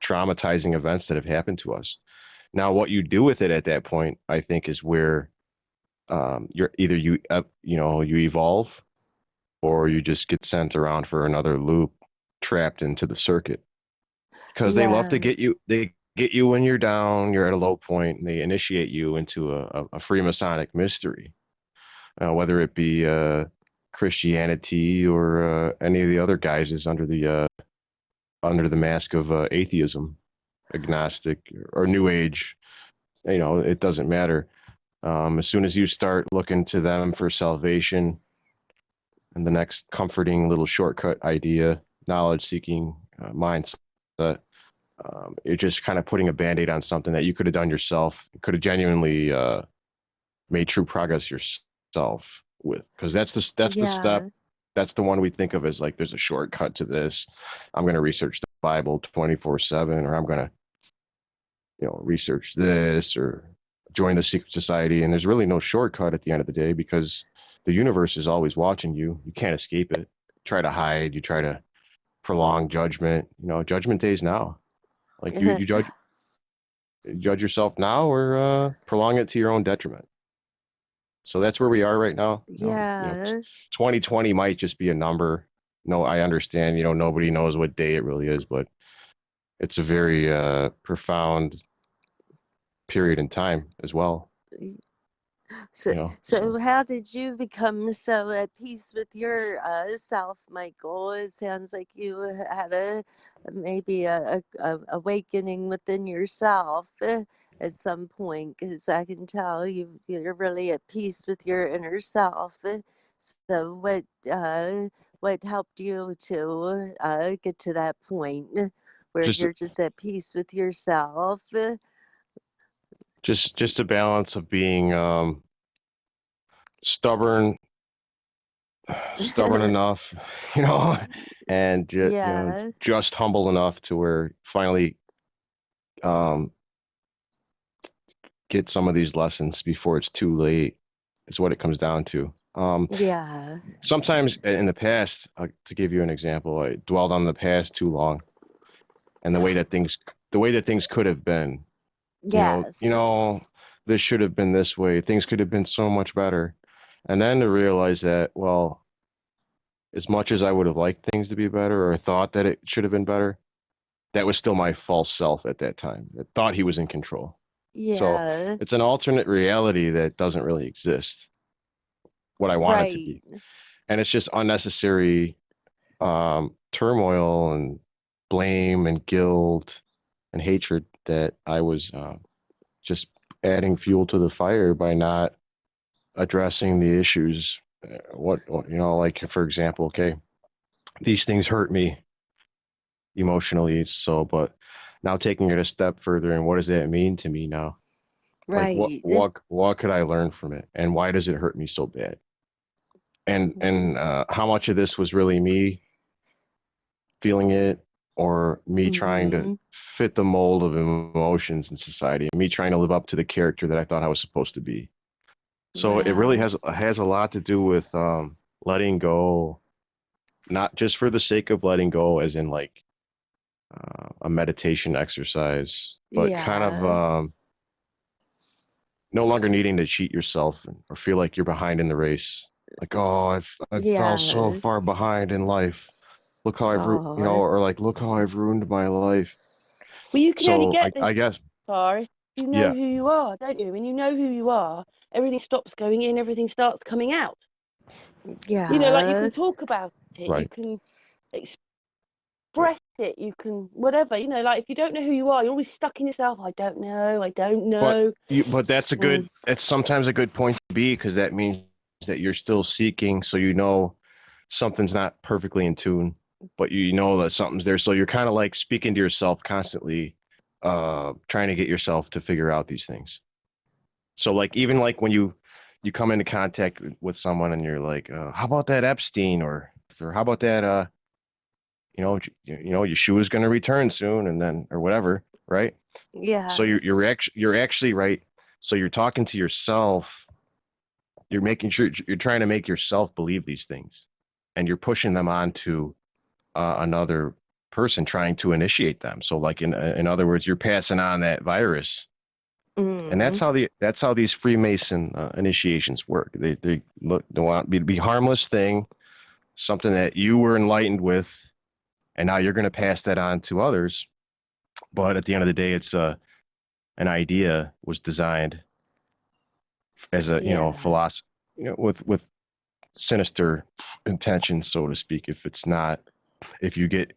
traumatizing events that have happened to us. Now, what you do with it at that point, I think, is where you're either you evolve, or you just get sent around for another loop, trapped into the circuit, because they love to Yeah. get you. They get you when you're down, you're at a low point, and they initiate you into a Freemasonic mystery, whether it be Christianity or any of the other guises under the mask of atheism, agnostic, or New Age. It doesn't matter. As soon as you start looking to them for salvation and the next comforting little shortcut idea, knowledge-seeking mindset, you're just kind of putting a band-aid on something that you could have done yourself, could have genuinely made true progress yourself with, because that's the step. Yeah. That's the one we think of as like there's a shortcut to this. I'm going to research the Bible 24/7, or I'm going to research this, or join the secret society. And there's really no shortcut at the end of the day, because the universe is always watching you. You can't escape it. Try to hide. You try to prolong judgment. Judgment day's now. Like you judge yourself now, or prolong it to your own detriment. So that's where we are right now. Yeah. 2020 might just be a number. No, I understand. Nobody knows what day it really is, but it's a very profound period in time as well. So, so how did you become so at peace with your self, Michael? It sounds like you had maybe a awakening within yourself at some point, because I can tell you're really at peace with your inner self. So what helped you to get to that point? where just you're just at peace with yourself. just a balance of being stubborn stubborn enough, you know, and Yeah, just humble enough to where finally um, get some of these lessons before it's too late. Is what it comes down to. yeah, Sometimes in the past, to give you an example, I dwelled on the past too long and the way that things could have been. You yes, know, this should have been this way. Things could have been so much better. And then to realize that, well, as much as I would have liked things to be better or thought that it should have been better, that was still my false self at that time that thought he was in control. So yeah, it's an alternate reality that doesn't really exist, what I want it to right, be. And it's just unnecessary turmoil and blame and guilt and hatred that I was just adding fuel to the fire by not addressing the issues. Like for example, okay, these things hurt me emotionally. So, but now taking it a step further, and what does that mean to me now? Like, right, what could I learn from it, and why does it hurt me so bad? And how much of this was really me feeling it, or me trying to mm-hmm, fit the mold of emotions in society, and me trying to live up to the character that I thought I was supposed to be. So it really wow, has a lot to do with letting go, not just for the sake of letting go, as in like a meditation exercise, but kind of yeah, no longer needing to cheat yourself or feel like you're behind in the race. Like, oh, I fell so yeah, far behind in life. Look how oh, or like, look how I've ruined my life. Well, you can only So get this I guess, far if you know yeah, who you are, don't you? When you know who you are, everything stops going in, everything starts coming out. Like you yeah, can talk about it, you right. can express it, you can whatever. Like if you don't know who you are, you're always stuck in yourself. I don't But know. but Mm, it's sometimes a good point to be because that means that you're still seeking, so something's not perfectly in tune, but you know that something's there. So you're kind of like speaking to yourself constantly, trying to get yourself to figure out these things. So like even like when you come into contact with someone and you're like, how about that Epstein or how about that your shoe is going to return soon and then or whatever, right? So yeah, you're actually right. So you're talking to yourself. You're making sure you're trying to make yourself believe these things, and you're pushing them onto another person, trying to initiate them. So, like in other words, you're passing on that virus, and mm, that's how these Freemason initiations work. They want to be harmless thing, something that you were enlightened with, and now you're going to pass that on to others. But at the end of the day, it's an idea was designed as a yeah, philosophy, with sinister intentions, so to speak. If you get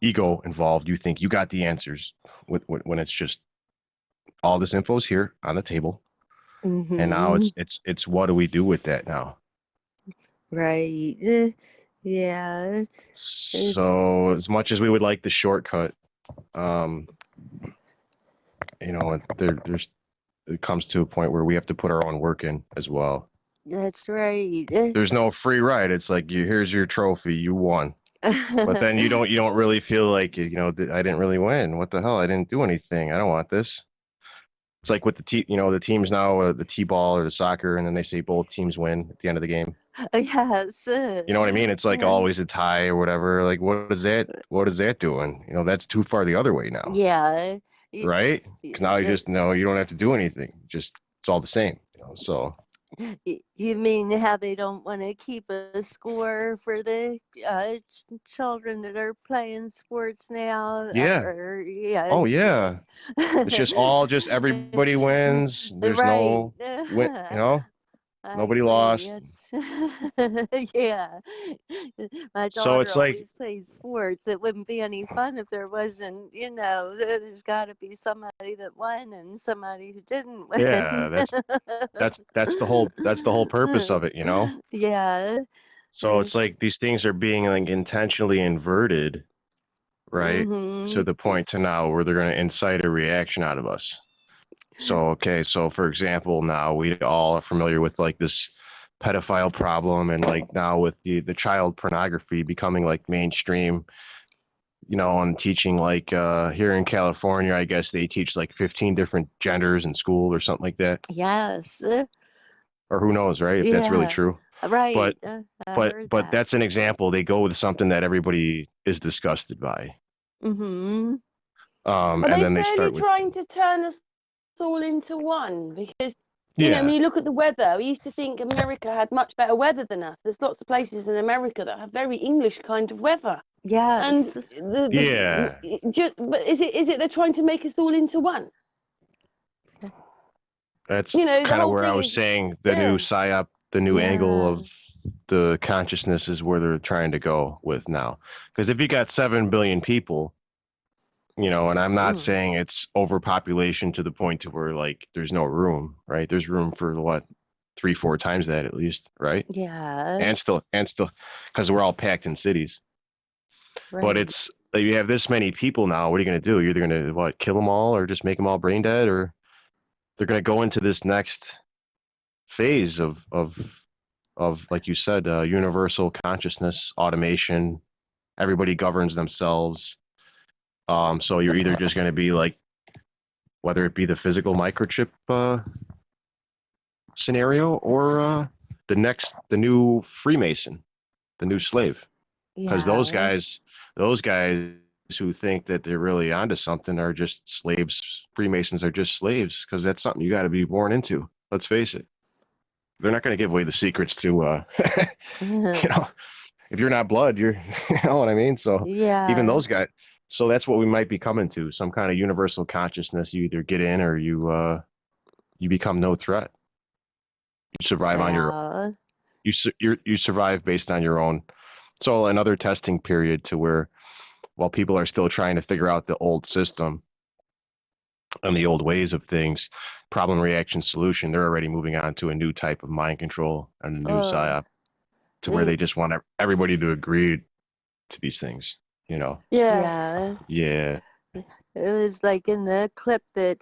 ego involved, you think you got the answers when it's just all this info is here on the table, and now mm-hmm, it's what do we do with that now? right, yeah, it's, So as much as we would like the shortcut, um, there's it comes to a point where we have to put our own work in as well. that's right. There's no free ride. It's like here's your trophy, you won. But then you don't really feel like I didn't really win. What the hell? I didn't do anything. I don't want this. It's like with the teams now, the t-ball or the soccer, and then they say both teams win at the end of the game. Yes. You know what I mean? It's like always a tie or whatever. Like what is that? What is that doing? That's too far the other way now, Yeah. Y- right? Because now you y- just know you don't have to do anything. Just it's all the same. So You mean how they don't want to keep a score for the children that are playing sports now? yeah. Or Oh yes, yeah. It's just everybody wins. There's right. no win. I Nobody agree. lost. It's yeah. My So daughter it's like, always plays sports. It wouldn't be any fun if there wasn't, there's got to be somebody that won and somebody who didn't yeah, win. that's the whole purpose of it. Yeah. So it's like these things are being like intentionally inverted, right? To Mm-hmm. the point to now where they're going to incite a reaction out of us. So, okay, so for example, now we all are familiar with like this pedophile problem, and like now with the child pornography becoming like mainstream, and teaching like here in California, I guess they teach like 15 different genders in school or something like that, Yes. or who knows, right? If that's really Yeah. true. Right. But I but heard but that. that's an example. They go with something that everybody is disgusted by. Mm-hmm. Are And they then they slowly start with, trying to turn us all into one? Because, when yeah, you look at the weather, we used to think America had much better weather than us. There's lots of places in America that have very English kind of weather. And Yes. yeah. but is it they're trying to make us all into one? That's The kind of whole where I thing was is, saying the new yeah, psyop, the new angle Yeah. of the consciousness is where they're trying to go with now. Because if you got 7 billion people, and I'm not Mm. saying it's overpopulation to the point to where like there's no room, right? There's room for what, 3, 4 times that at least, right? Yeah. And still, because we're all packed in cities. But Right. it's like you have this many people now. What are you going to do? You're either going to what, kill them all, or just make them all brain dead, or they're going to go into this next phase of like you said, universal consciousness, automation. Everybody governs themselves. So you're either just going to be like, whether it be the physical microchip scenario, or the new Freemason, the new slave, because Yeah. those guys who think that they're really onto something are just slaves. Freemasons are just slaves because that's something you got to be born into. Let's face it. They're not going to give away the secrets to, you know, if you're not blood, you're, you know what I mean? So even Yeah. those guys, so that's what we might be coming to, some kind of universal consciousness. You either get in or you become no threat. You survive on your, Yeah. you survive based on your own. So another testing period to where while people are still trying to figure out the old system and the old ways of things, problem reaction solution, they're already moving on to a new type of mind control and a new Oh. psyop to where It, they just want everybody to agree to these things, you know? yes. yeah. Yeah. It was like in the clip that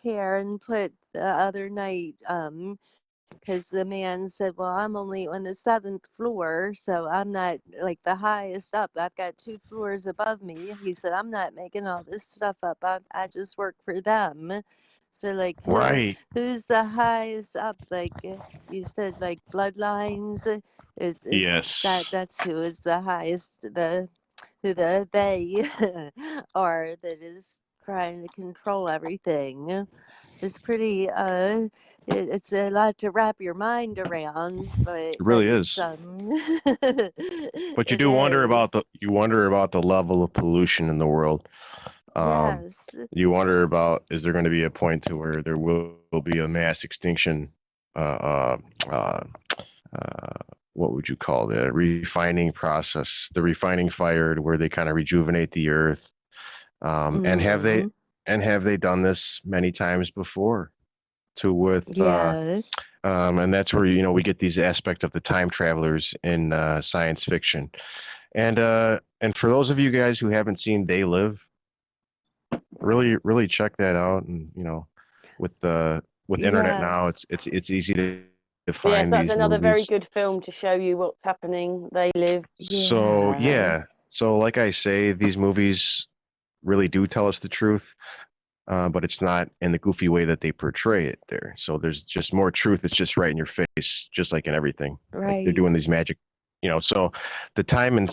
Karen put the other night, because the man said, "Well, I'm only on the seventh floor, so I'm not like the highest up. I've got 2 floors above me." He said, "I'm not making all this stuff up. I just work for them." So like, Right. who's the highest up? Like you said, like bloodlines. Is Yes. that's who is the highest? Who the they are that is trying to control everything. It's pretty it's a lot to wrap your mind around, but It really it's is. But it is. you wonder about the level of pollution in the world. Yes. You wonder about, is there going to be a point to where there will be a mass extinction? Uh, uh, uh, what would you call that? Refining process, the refining fire, to where they kind of rejuvenate the earth. And Mm. have they done this many times before? To with Yeah. and that's where we get these aspect of the time travelers in science fiction. And for those of you guys who haven't seen They Live, really check that out. And with internet now, Yes. it's easy to Yes, find that's these another very movies. good film to show you what's happening. They live. So Yeah. yeah, so like I say, these movies really do tell us the truth. But it's not in the goofy way that they portray it there. So there's just more truth. It's just right in your face, just like in everything. Like they're Right. doing these magic, So the time and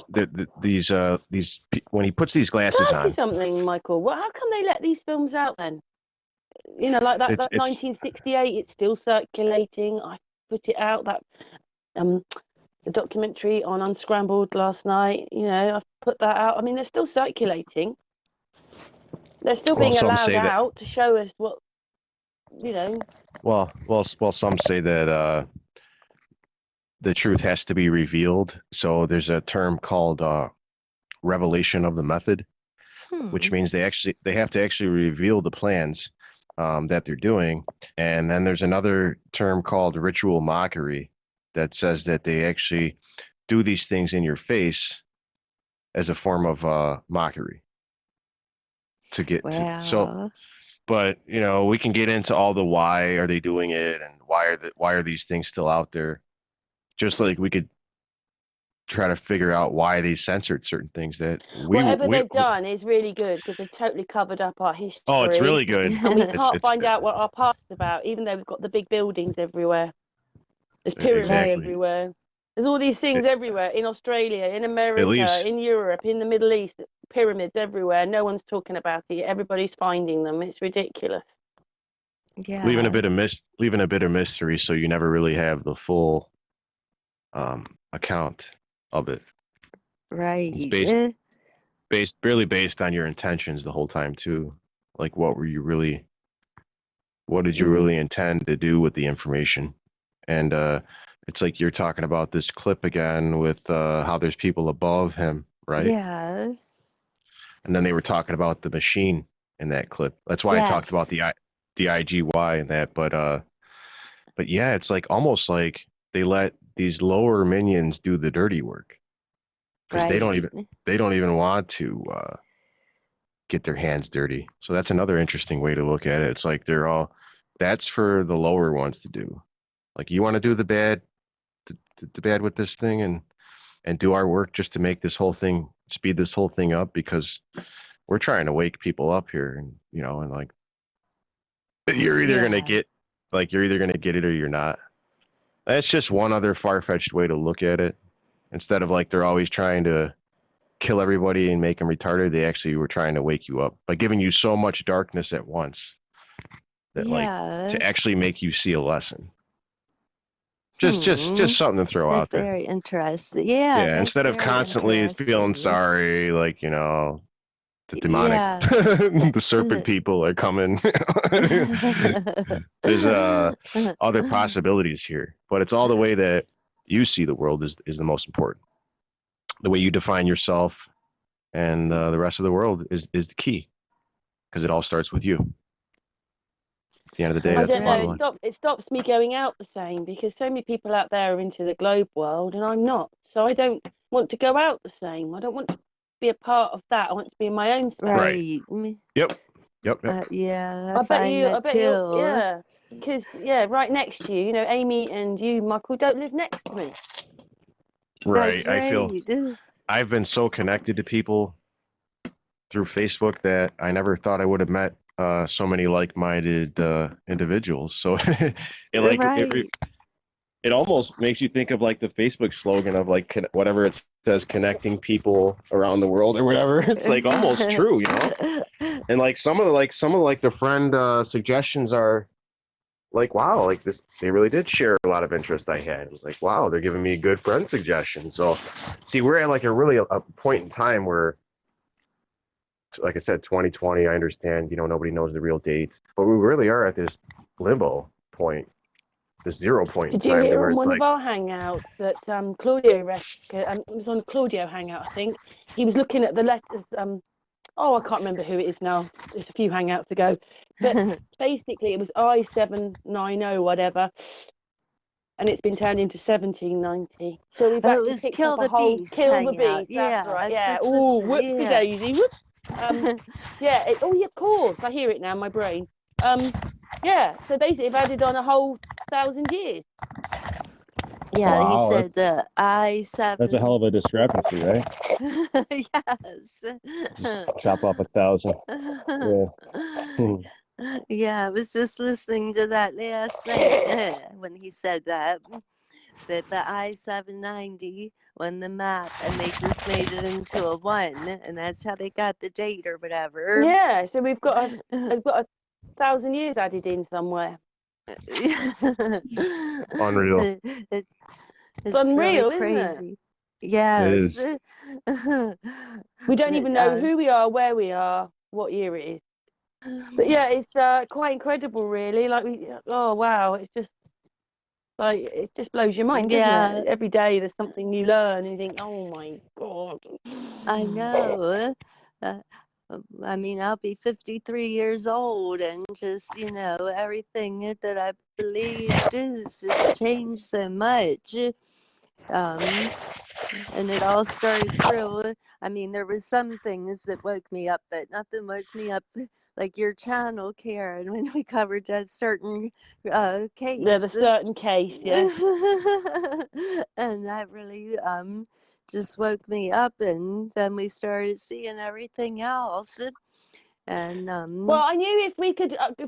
when he puts these Can I glasses ask you on, something, Michael? Well, how come they let these films out then? Like it's that 1968, it's still circulating. I put it out, that um the documentary on Unscrambled last night. I've put that out. I mean, they're still circulating. They're still well, being some allowed say that. out to show us what you know. Well, some say that the truth has to be revealed. So there's a term called revelation of the method, which Hmm. means they have to actually reveal the plans that they're doing. And then there's another term called ritual mockery that says that they actually do these things in your face as a form of mockery to get to. So, Wow. but we can get into all the why are they doing it and why are these things still out there. Just like we could try to figure out why they censored certain things that Whatever they've done is really good because they've totally covered up our history. Oh, it's really good. And we can't find out what our past is about, even though we've got the big buildings everywhere. There's pyramids everywhere. There's all these things everywhere in Australia, in America, in Europe, in the Middle East. Pyramids everywhere. No one's talking about it. Everybody's finding them. It's ridiculous. Yeah. Leaving a bit of mystery, so you never really have the full account of it. Right. It's based on your intentions the whole time too. Like what did you really intend to do with the information? And it's like you're talking about this clip again with how there's people above him, right? Yeah. And then they were talking about the machine in that clip. That's why I talked about the IGY and that. But yeah, it's like almost like they let these lower minions do the dirty work because they don't even want to get their hands dirty. So that's another interesting way to look at it. It's like that's for the lower ones to do. Like you want to do the bad with this thing and do our work just to make this whole thing speed this whole thing up because we're trying to wake people up here and and like you're either gonna get it or you're not. That's just one other far-fetched way to look at it. Instead of like they're always trying to kill everybody and make them retarded, they actually were trying to wake you up by giving you so much darkness at once that like to actually make you see a lesson. Just something to throw out there. That's very interesting. Yeah. Instead of constantly feeling sorry, like the demonic, the serpent people are coming. There's other possibilities here, but it's all the way that you see the world is the most important. The way you define yourself and the rest of the world is the key because it all starts with you. At the end of the day, I don't know. It stops me going out the same because so many people out there are into the globe world and I'm not. So I don't want to go out the same. I don't want to be a part of that. I want to be in my own space. Right. Yep. Yeah, I bet you. Yeah, because right next to you, Amy and you, Michael, don't live next to me. Right. I feel I've been so connected to people through Facebook that I never thought I would have met so many like-minded individuals. So it almost makes you think of like the Facebook slogan of like whatever it says, connecting people around the world or whatever. It's like almost true, And like some of the friend suggestions are like, wow, like this, they really did share a lot of interest I had. It was like, wow, they're giving me good friend suggestions. So see, we're at like a point in time where, like I said, 2020, I understand, nobody knows the real dates, but we really are at this limbo point, this 0 point Did in time. Did you hear on one of our hangouts that Claudio, it was on Claudio hangout, I think. He was looking at the letters, I can't remember who it is now. It's a few hangouts ago. But basically it was I-790, whatever. And it's been turned into 1790. So we've actually picked up a whole Kill the Beast. That's right. Yeah. Oh, whoopsie daisy. Whoops. Of course. I hear it now in my brain. So basically I've added on a whole 1,000 years. Yeah, wow, he said I-7. That's a hell of a discrepancy, right? Yes. Chop off 1,000. Yeah. Yeah, I was just listening to that last night when he said that the I-790 on the map, and they just made it into a 1, and that's how they got the date or whatever. Yeah, so we've got 1,000 years added in somewhere. Unreal. It's unreal, really crazy. Yes. It is. We don't even know who we are, where we are, what year it is. But yeah, it's quite incredible, really. Like wow, it's just like it just blows your mind, doesn't it? Every day there's something you learn, and you think, oh my god. I know. I mean, I'll be 53 years old, and just everything that I believed has just changed so much. And it all started through, I mean, there was some things that woke me up, but nothing woke me up like your channel, Karen, when we covered that certain Yeah, the case. certain case, yeah. And that really just woke me up, and then we started seeing everything else. And Well, I knew if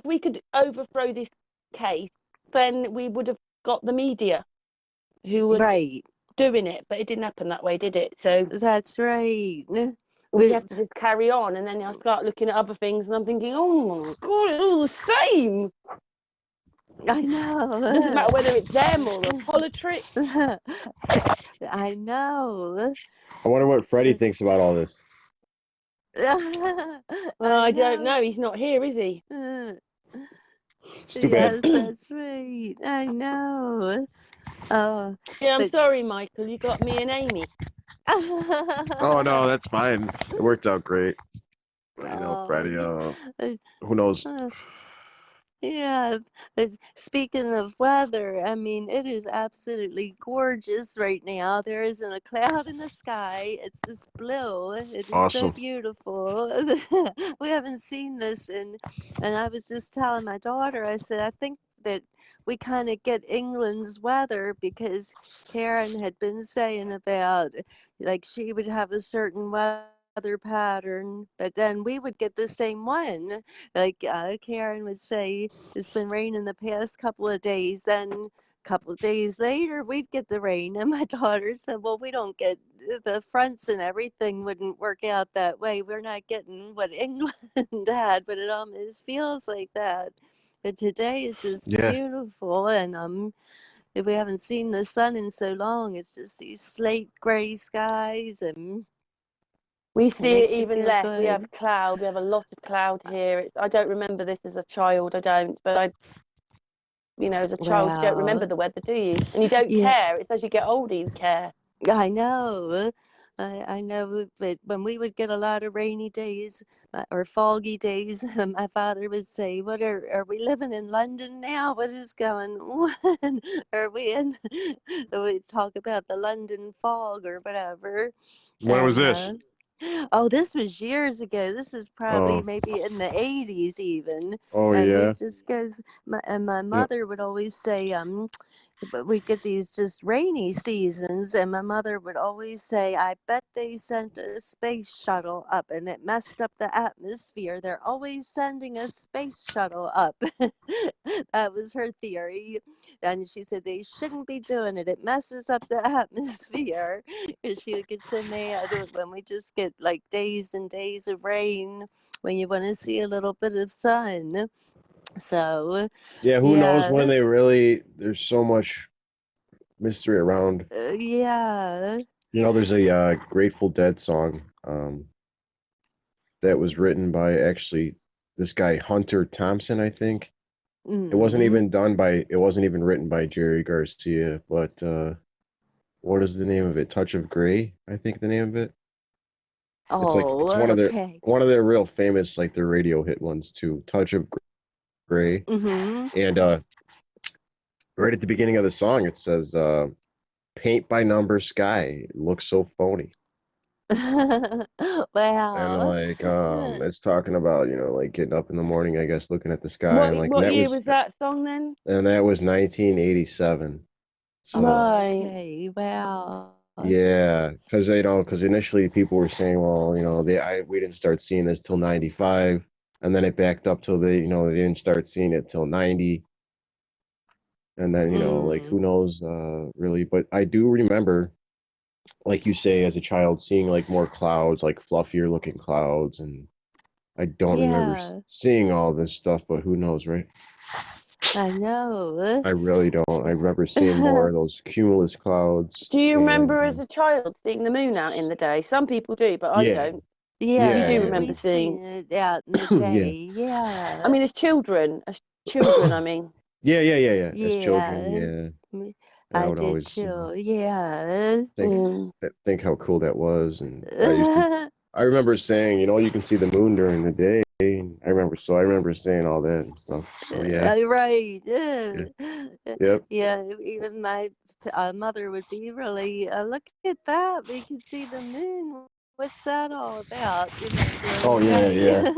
we could overthrow this case, then we would have got the media who were right, doing it, but it didn't happen that way, did it? So that's right. we have to just carry on, and then I start looking at other things, and I'm thinking, oh my god, it's all the same. I know. It doesn't matter whether it's them or the politics. I know. I wonder what Freddie thinks about all this. I don't know. He's not here, is he? It's too bad. Yes, that's right. I know. Oh, Yeah, I'm but sorry, Michael. You got me and Amy. Oh no, that's fine. It worked out great. But, Freddie, who knows? Yeah, but speaking of weather, I mean, it is absolutely gorgeous right now. There isn't a cloud in the sky. It's just blue. It is so Awesome. beautiful. We haven't seen this and I was just telling my daughter, I said, I think that we kind of get England's weather because Karen had been saying about like she would have a certain weather pattern, but then we would get the same one. Like Karen would say, it's been raining the past couple of days. Then a couple of days later, we'd get the rain. And my daughter said, well, we don't get the fronts and everything wouldn't work out that way. We're not getting what England had, but it almost feels like that. But today is just beautiful, and if we haven't seen the sun in so long, it's just these slate gray skies, and we see it makes you even feel less. good. We have cloud. We have a lot of cloud here. I don't remember this as a child. I don't, but as a child, you don't remember the weather, do you? And you don't care. It's as you get older you care. I know. I know, but when we would get a lot of rainy days or foggy days, my father would say, "What are we living in London now? What is going on? Are we in?" We'd talk about the London fog or whatever. When was this? Oh, this was years ago. This is probably maybe in the 80s even. Oh, and yeah. we just go, my mother would always say, but we get these just rainy seasons, and my mother would always say, I bet they sent a space shuttle up and it messed up the atmosphere. They're always sending a space shuttle up. That was her theory. And she said they shouldn't be doing it. It messes up the atmosphere. And she would get so mad when we just get like days and days of rain when you want to see a little bit of sun. So yeah, who knows when they really? There's so much mystery around. Yeah. There's a Grateful Dead song that was written by actually this guy Hunter Thompson, I think. It wasn't even written by Jerry Garcia, but what is the name of it? Touch of Grey, I think the name of it. Oh, it's one of their real famous, like their radio hit ones too. Touch of Grey. And right at the beginning of the song, it says, "Paint by number sky, it looks so phony." Wow. And it's talking about like getting up in the morning, I guess, looking at the sky. What year was that song then? And that was 1987. So, okay, wow. Yeah, because initially people were saying, well, we didn't start seeing this till 95, and then it backed up till they didn't start seeing it till 90, and then who knows really. But I do remember, like you say, as a child, seeing like more clouds, like fluffier looking clouds, and I don't remember seeing all this stuff. But who knows, right? I know. I really don't. I remember seeing more of those cumulus clouds. Do you remember as a child seeing the moon out in the day? Some people do, but I don't. Yeah, you do remember seeing it out in the day. Yeah. I mean, as children, I mean. Yeah. As children, yeah. I would did always, too. Yeah. Think how cool that was, and I remember saying, you can see the moon during the day. And I remember saying all that and stuff. So yeah, Right. yeah, yep. Yeah, even my mother would be really, look at that. We can see the moon. What's that all about, during Oh the yeah, day?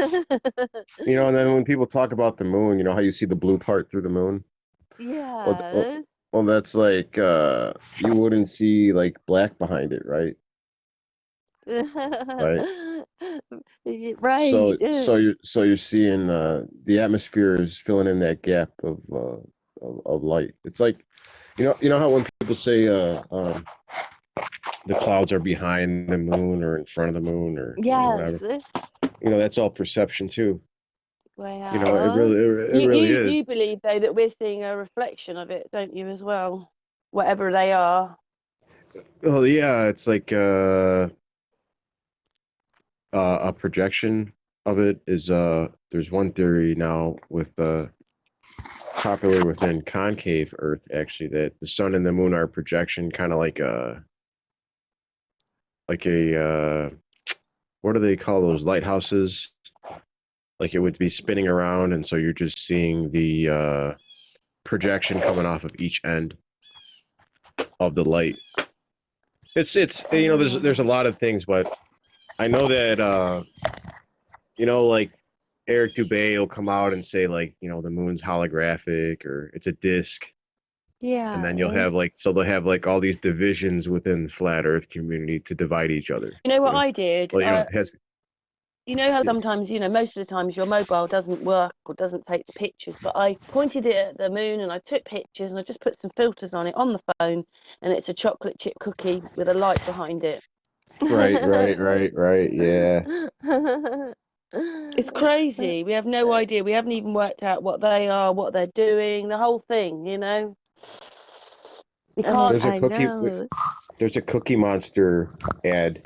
yeah. And then when people talk about the moon, how you see the blue part through the moon? Well, Yeah. that's like you wouldn't see like black behind it, right? Right. Right. So you're seeing the atmosphere is filling in that gap of light. It's like you know how when people say the clouds are behind the moon or in front of the moon or whatever. Yes. That's all perception too. It Well, really is. You believe though that we're seeing a reflection of it, don't you, as well? Whatever they are. Oh yeah, it's like a projection of it is there's one theory now with popular within concave Earth actually that the sun and the moon are a projection, kind of like a what do they call those lighthouses? Like it would be spinning around, and so you're just seeing the projection coming off of each end of the light. It's there's a lot of things, but I know that like Eric Dubay will come out and say like the moon's holographic or it's a disc, and then you'll yeah. have they'll have like all these divisions within the flat Earth community to divide each other. You know what I did? Well, it has. You know how sometimes, most of the times your mobile doesn't work or doesn't take the pictures, but I pointed it at the moon and I took pictures and I just put some filters on it on the phone, and it's a chocolate chip cookie with a light behind it. Right. Yeah. It's crazy. We have no idea. We haven't even worked out what they are, what they're doing, the whole thing, We can't. I know. There's a Cookie Monster ad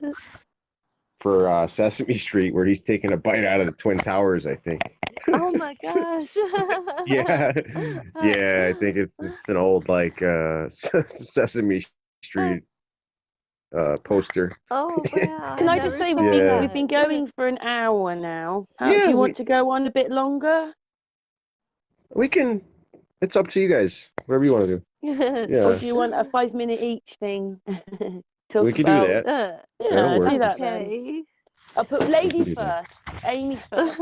for Sesame Street where he's taking a bite out of the Twin Towers, I think. Oh my gosh. Yeah, yeah. I think it's an old Sesame Street poster. Oh wow, Can I I just never say saw we've been that. going for an hour now. Do Yeah, you want to go on a bit longer? we can. It's up to you guys. Whatever you want to do. Or Yeah, do you want a 5 minute each thing? Talk we could do about. that. That'll Yeah, work. do that then. Okay. I'll put We can ladies do that. first. Amy first.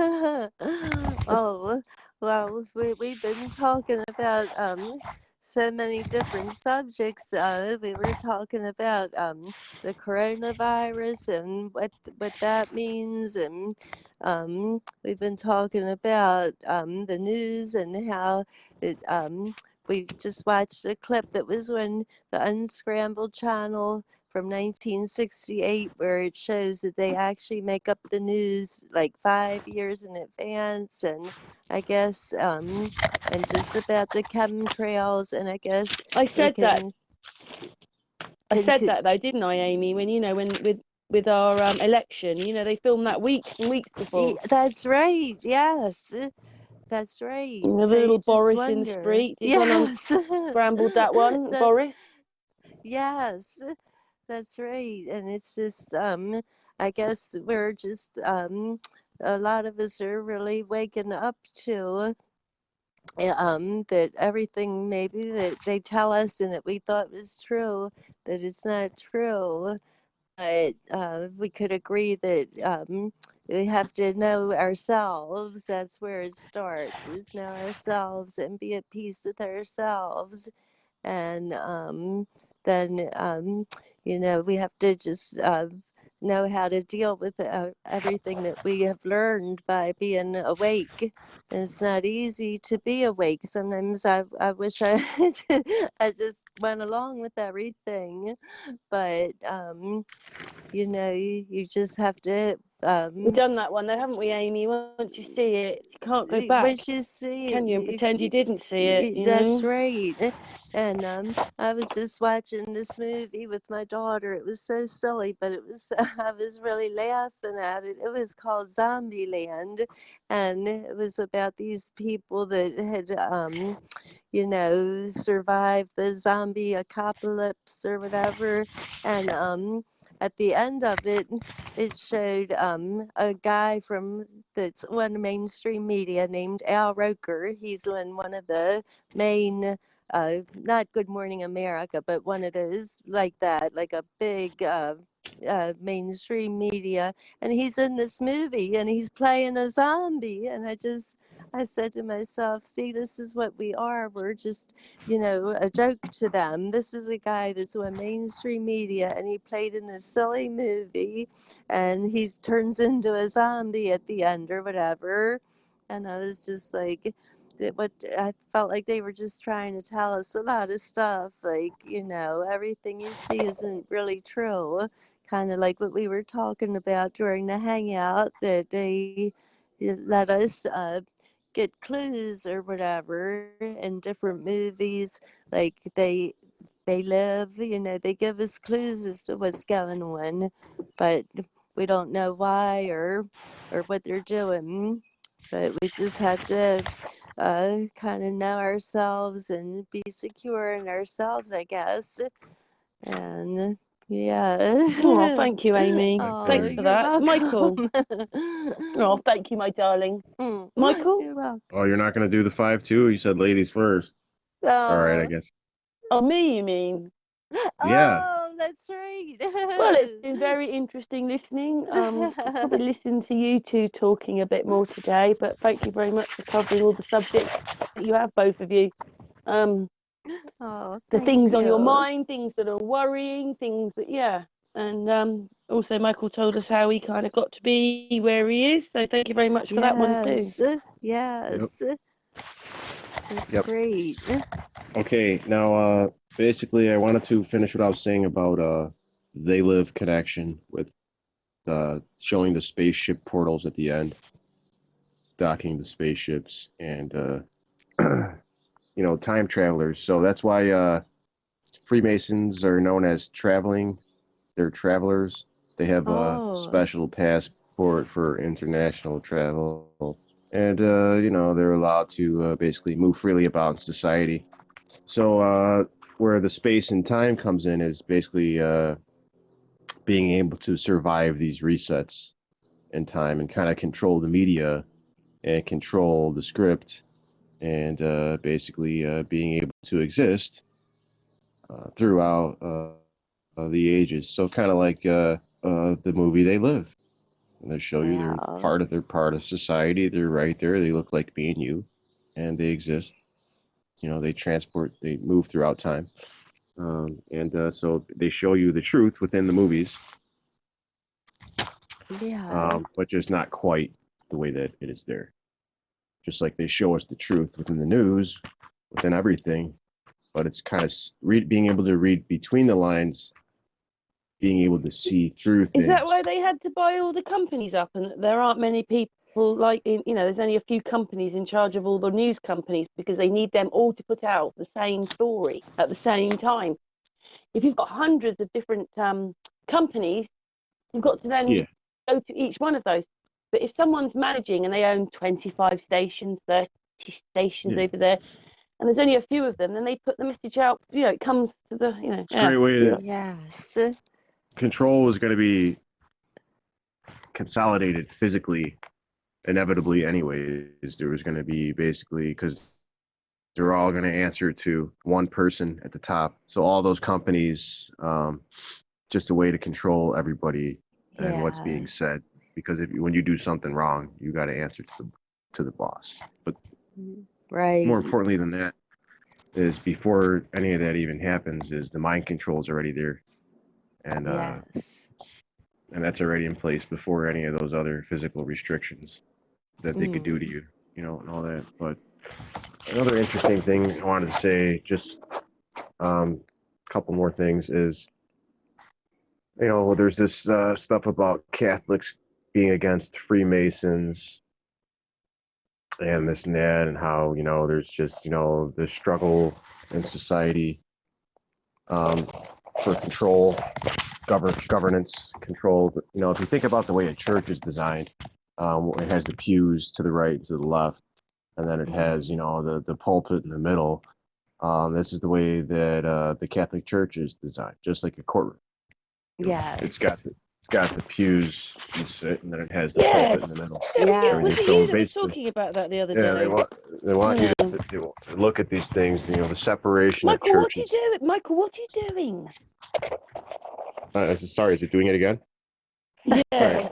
Oh, well, we've been talking about so many different subjects. We were talking about the coronavirus and what that means, and we've been talking about the news and how it we just watched a clip that was on the Unscrambled channel from 1968 where it shows that they actually make up the news like 5 years in advance, and I guess and just about the chemtrails, and I guess I they said that. I can, said that though, didn't I, Amy? When when with our election, they filmed that weeks and weeks before. that's right, yes, that's right. The So you little just Boris in the wonder. street. It's on Yes. Unscrambled, that one, That's Boris. yes, that's right. And it's just I guess we're just a lot of us are really waking up to that everything maybe that they tell us and that we thought was true, that it's not true. But we could agree that we have to know ourselves. That's where it starts, is know ourselves and be at peace with ourselves. And then we have to just know how to deal with everything that we have learned by being awake. And it's not easy to be awake. Sometimes I wish I I just went along with everything, but you just have to We've done that one though, haven't we, Amy? Once you see it, you can't go back, once you see can you? And pretend you didn't see it, that's right. And I was just watching this movie with my daughter. It was so silly, but it was I was really laughing at it. It was called Zombieland, and it was about these people that had survived the zombie apocalypse or whatever, and at the end of it, it showed a guy from that's one mainstream media named Al Roker. He's in one of the main, not Good Morning America, but one of those like that, like a big mainstream media. And he's in this movie and he's playing a zombie. And I said to myself, see, this is what we are. We're just, a joke to them. This is a guy that's on mainstream media and he played in a silly movie and he turns into a zombie at the end or whatever. And I was just like, what I felt like they were just trying to tell us a lot of stuff. Like, everything you see isn't really true. Kind of like what we were talking about during the hangout, that they let us get clues or whatever in different movies. Like they live, they give us clues as to what's going on, but we don't know why or what they're doing. But we just had to kind of know ourselves and be secure in ourselves, I guess. And yeah. Oh, thank you, Amy. Oh, Thanks for you're that. Michael. welcome. Oh, thank you, my darling. Michael? You're welcome. Oh, you're not going to do the 5 too? You said ladies first. All right, I guess. Oh, me, you mean? Yeah. Oh, that's right. Well, it's been very interesting listening. I'll probably listen to you two talking a bit more today, but thank you very much for covering all the subjects that you have, both of you. Oh, The thank things on your you. mind, things that are worrying, things that, yeah. And also Michael told us how he kind of got to be where he is. So thank you very much for that one too. Yes. That's Yep. great. Okay, now basically I wanted to finish what I was saying about They Live connection with showing the spaceship portals at the end, docking the spaceships, and time travelers. So that's why Freemasons are known as traveling. They're travelers. They have a Oh, special passport for international travel, and they're allowed to basically move freely about in society. So where the space and time comes in is basically being able to survive these resets in time and kind of control the media and control the script and basically being able to exist throughout the ages. So kind of like the movie They Live. And they show you wow. they're part of society. They're right there. They look like me and you, and they exist. They move throughout time. And so they show you the truth within the movies, Yeah. but just not quite the way that it is there. Just like they show us the truth within the news, within everything, but it's kind of being able to read between the lines, being able to see through things. Is that why they had to buy all the companies up, and there aren't many people there's only a few companies in charge of all the news companies because they need them all to put out the same story at the same time. If you've got hundreds of different companies, you've got to then go to each one of those. But if someone's managing and they own 25 stations, 30 stations over there, and there's only a few of them, then they put the message out, it comes to the, It's a great way to... Yes. Control is going to be consolidated physically, inevitably anyways. There was going to be basically, because they're all going to answer to one person at the top. So all those companies, just a way to control everybody and what's being said. Because when you do something wrong, you got to answer to the boss. But more importantly than that is before any of that even happens, is the mind control is already there, and and that's already in place before any of those other physical restrictions that they could do to you, and all that. But another interesting thing I wanted to say, just a couple more things, is there's this stuff about Catholics being against Freemasons and this and that, and how there's just the struggle in society for control, governance, control. If you think about the way a church is designed, it has the pews to the right, to the left, and then it has the pulpit in the middle. This is the way that the Catholic Church is designed, just like a courtroom. Yes. It's got the pews you sit, and then it has the Yes. pulpit in the middle. Yeah, was Yes. it So you that was basically, talking about that the other yeah, day? they want you Yeah. to look at these things. You know, the separation of Michael, what are you churches. doing? Michael, what are you doing? Sorry, is it doing it again? Yeah. All right,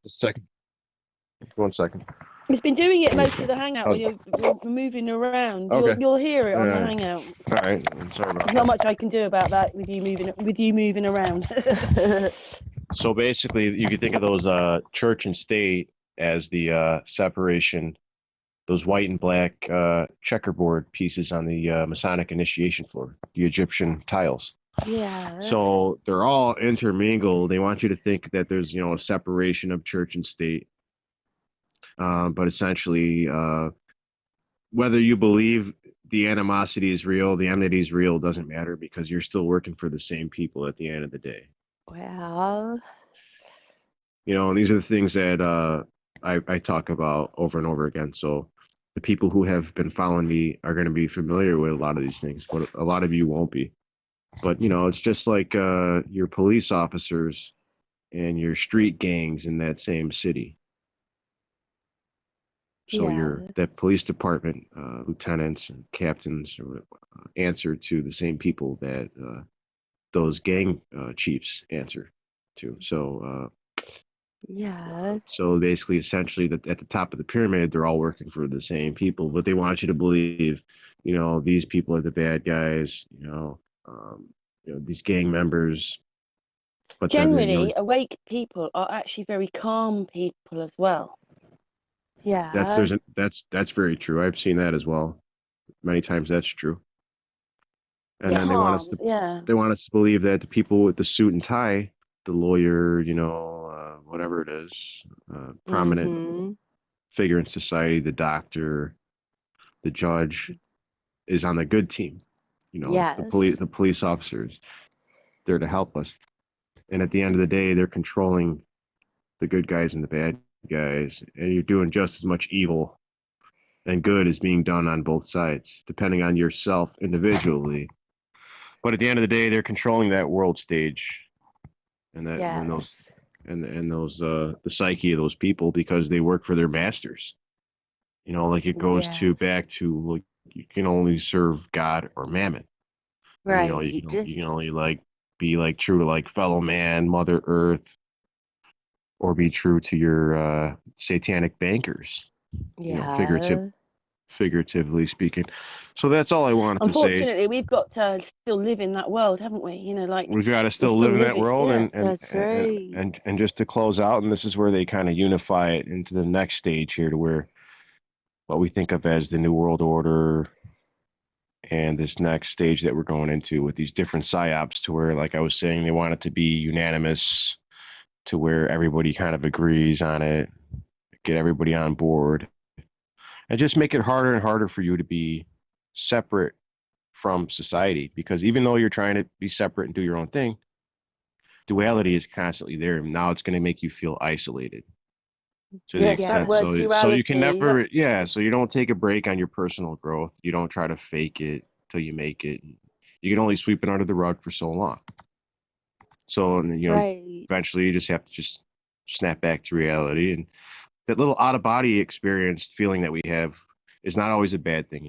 just a second. 1 second. It's been doing it most of the hangout when Okay. you're moving around. Okay. You'll hear it on the All hangout. right. I'm sorry about There's not that. much I can do about that with you moving around. So basically, you can think of those church and state as the separation, those white and black checkerboard pieces on the Masonic initiation floor, the Egyptian tiles. Yeah. So they're all intermingled. They want you to think that there's, a separation of church and state. But essentially, whether you believe the animosity is real, the enmity is real, doesn't matter because you're still working for the same people at the end of the day. Well. And these are the things that I talk about over and over again. So the people who have been following me are going to be familiar with a lot of these things, but a lot of you won't be. But, it's just like your police officers and your street gangs in that same city. So Yeah. that police department lieutenants and captains answer to the same people that those gang chiefs answer to. Yeah. So basically, essentially, that at the top of the pyramid, they're all working for the same people, but they want you to believe, these people are the bad guys, these gang members. But Generally, awake people are actually very calm people as well. Yeah. That's very true. I've seen that as well. Many times that's true. And Yeah. then they want us to believe that the people with the suit and tie, the lawyer, whatever it is, prominent figure in society, the doctor, the judge, is on the good team. Yes. The police officers, they're to help us. And at the end of the day, they're controlling the good guys and the bad guys, and you're doing just as much evil and good is being done on both sides, depending on yourself individually. But at the end of the day, they're controlling that world stage, and that Yes. and those the psyche of those people because they work for their masters. Like it goes back to like you can only serve God or Mammon. Right. You can only be true to fellow man, Mother Earth, or be true to your satanic bankers. Yeah. Figuratively speaking. So that's all I wanted to say. Unfortunately, we've got to still live in that world, haven't we? We've got to still live in that world, yeah. That's right. And just to close out, and this is where they kind of unify it into the next stage here, to where what we think of as the New World Order, and this next stage that we're going into with these different psyops, to where, like I was saying, they want it to be unanimous, to where everybody kind of agrees on it, get everybody on board. And just make it harder and harder for you to be separate from society, because even though you're trying to be separate and do your own thing, duality is constantly there. And now it's going to make you feel isolated. To the extent, so you can never, so you don't take a break on your personal growth. You don't try to fake it till you make it. You can only sweep it under the rug for so long. So, eventually you just have to just snap back to reality. And that little out of body experience feeling that we have is not always a bad thing,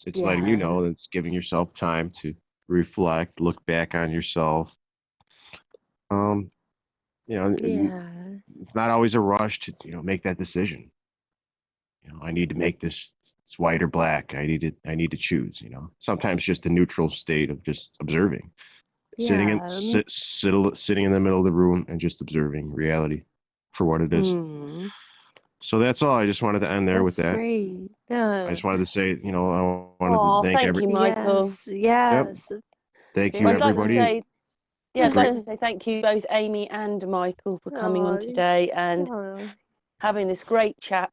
It's letting you know that it's giving yourself time to reflect, look back on yourself. It's not always a rush to, make that decision. I need to make this, it's white or black. I need to choose, Sometimes just a neutral state of just observing. Sitting in the middle of the room and just observing reality for what it is. So that's all. I just wanted to end there with that. Great. I just wanted to say, I wanted to thank you, Michael. Yes. Yep. Thank you, everybody. I'd like to say thank you, both Amy and Michael, for coming on today and having this great chat.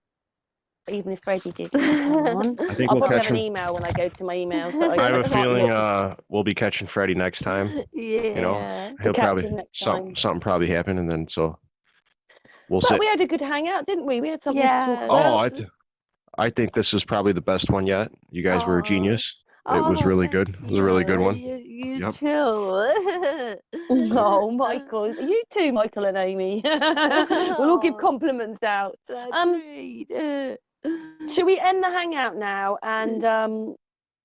Even if Freddie did come on, I think I'll we'll probably catch have an email when I go to my emails. So I have a feeling we'll be catching Freddie next time. Yeah. He'll probably something probably happen, and then so we'll see. But we had a good hangout, didn't we? We had something to talk about. I think this was probably the best one yet. You guys were a genius. It was Oh, really thank good. It was a really good you. one. You Yep. too. Oh, Michael, you too, Michael and Amy. We'll all give Oh, compliments out. that's right. Should we end the hangout now? And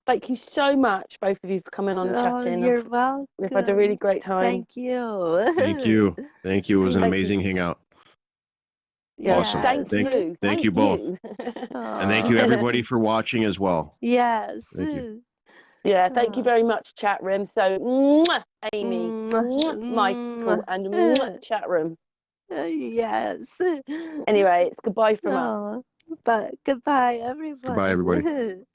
thank you so much, both of you, for coming on and Oh, chatting. you're We've had a really welcome. great time. Thank you. Thank you. Thank you. It was an Thank you. amazing hangout. Yeah, Awesome. thank Yes. you. Thank you both. And thank you Oh, everybody for watching as well. yes. Thank you. Yeah, thank you very much, chat room. So, mwah, Amy, Mwah, Michael, and mwah. chat room. Yes. Anyway, it's goodbye from us. Oh, but goodbye, Goodbye, everybody. everyone.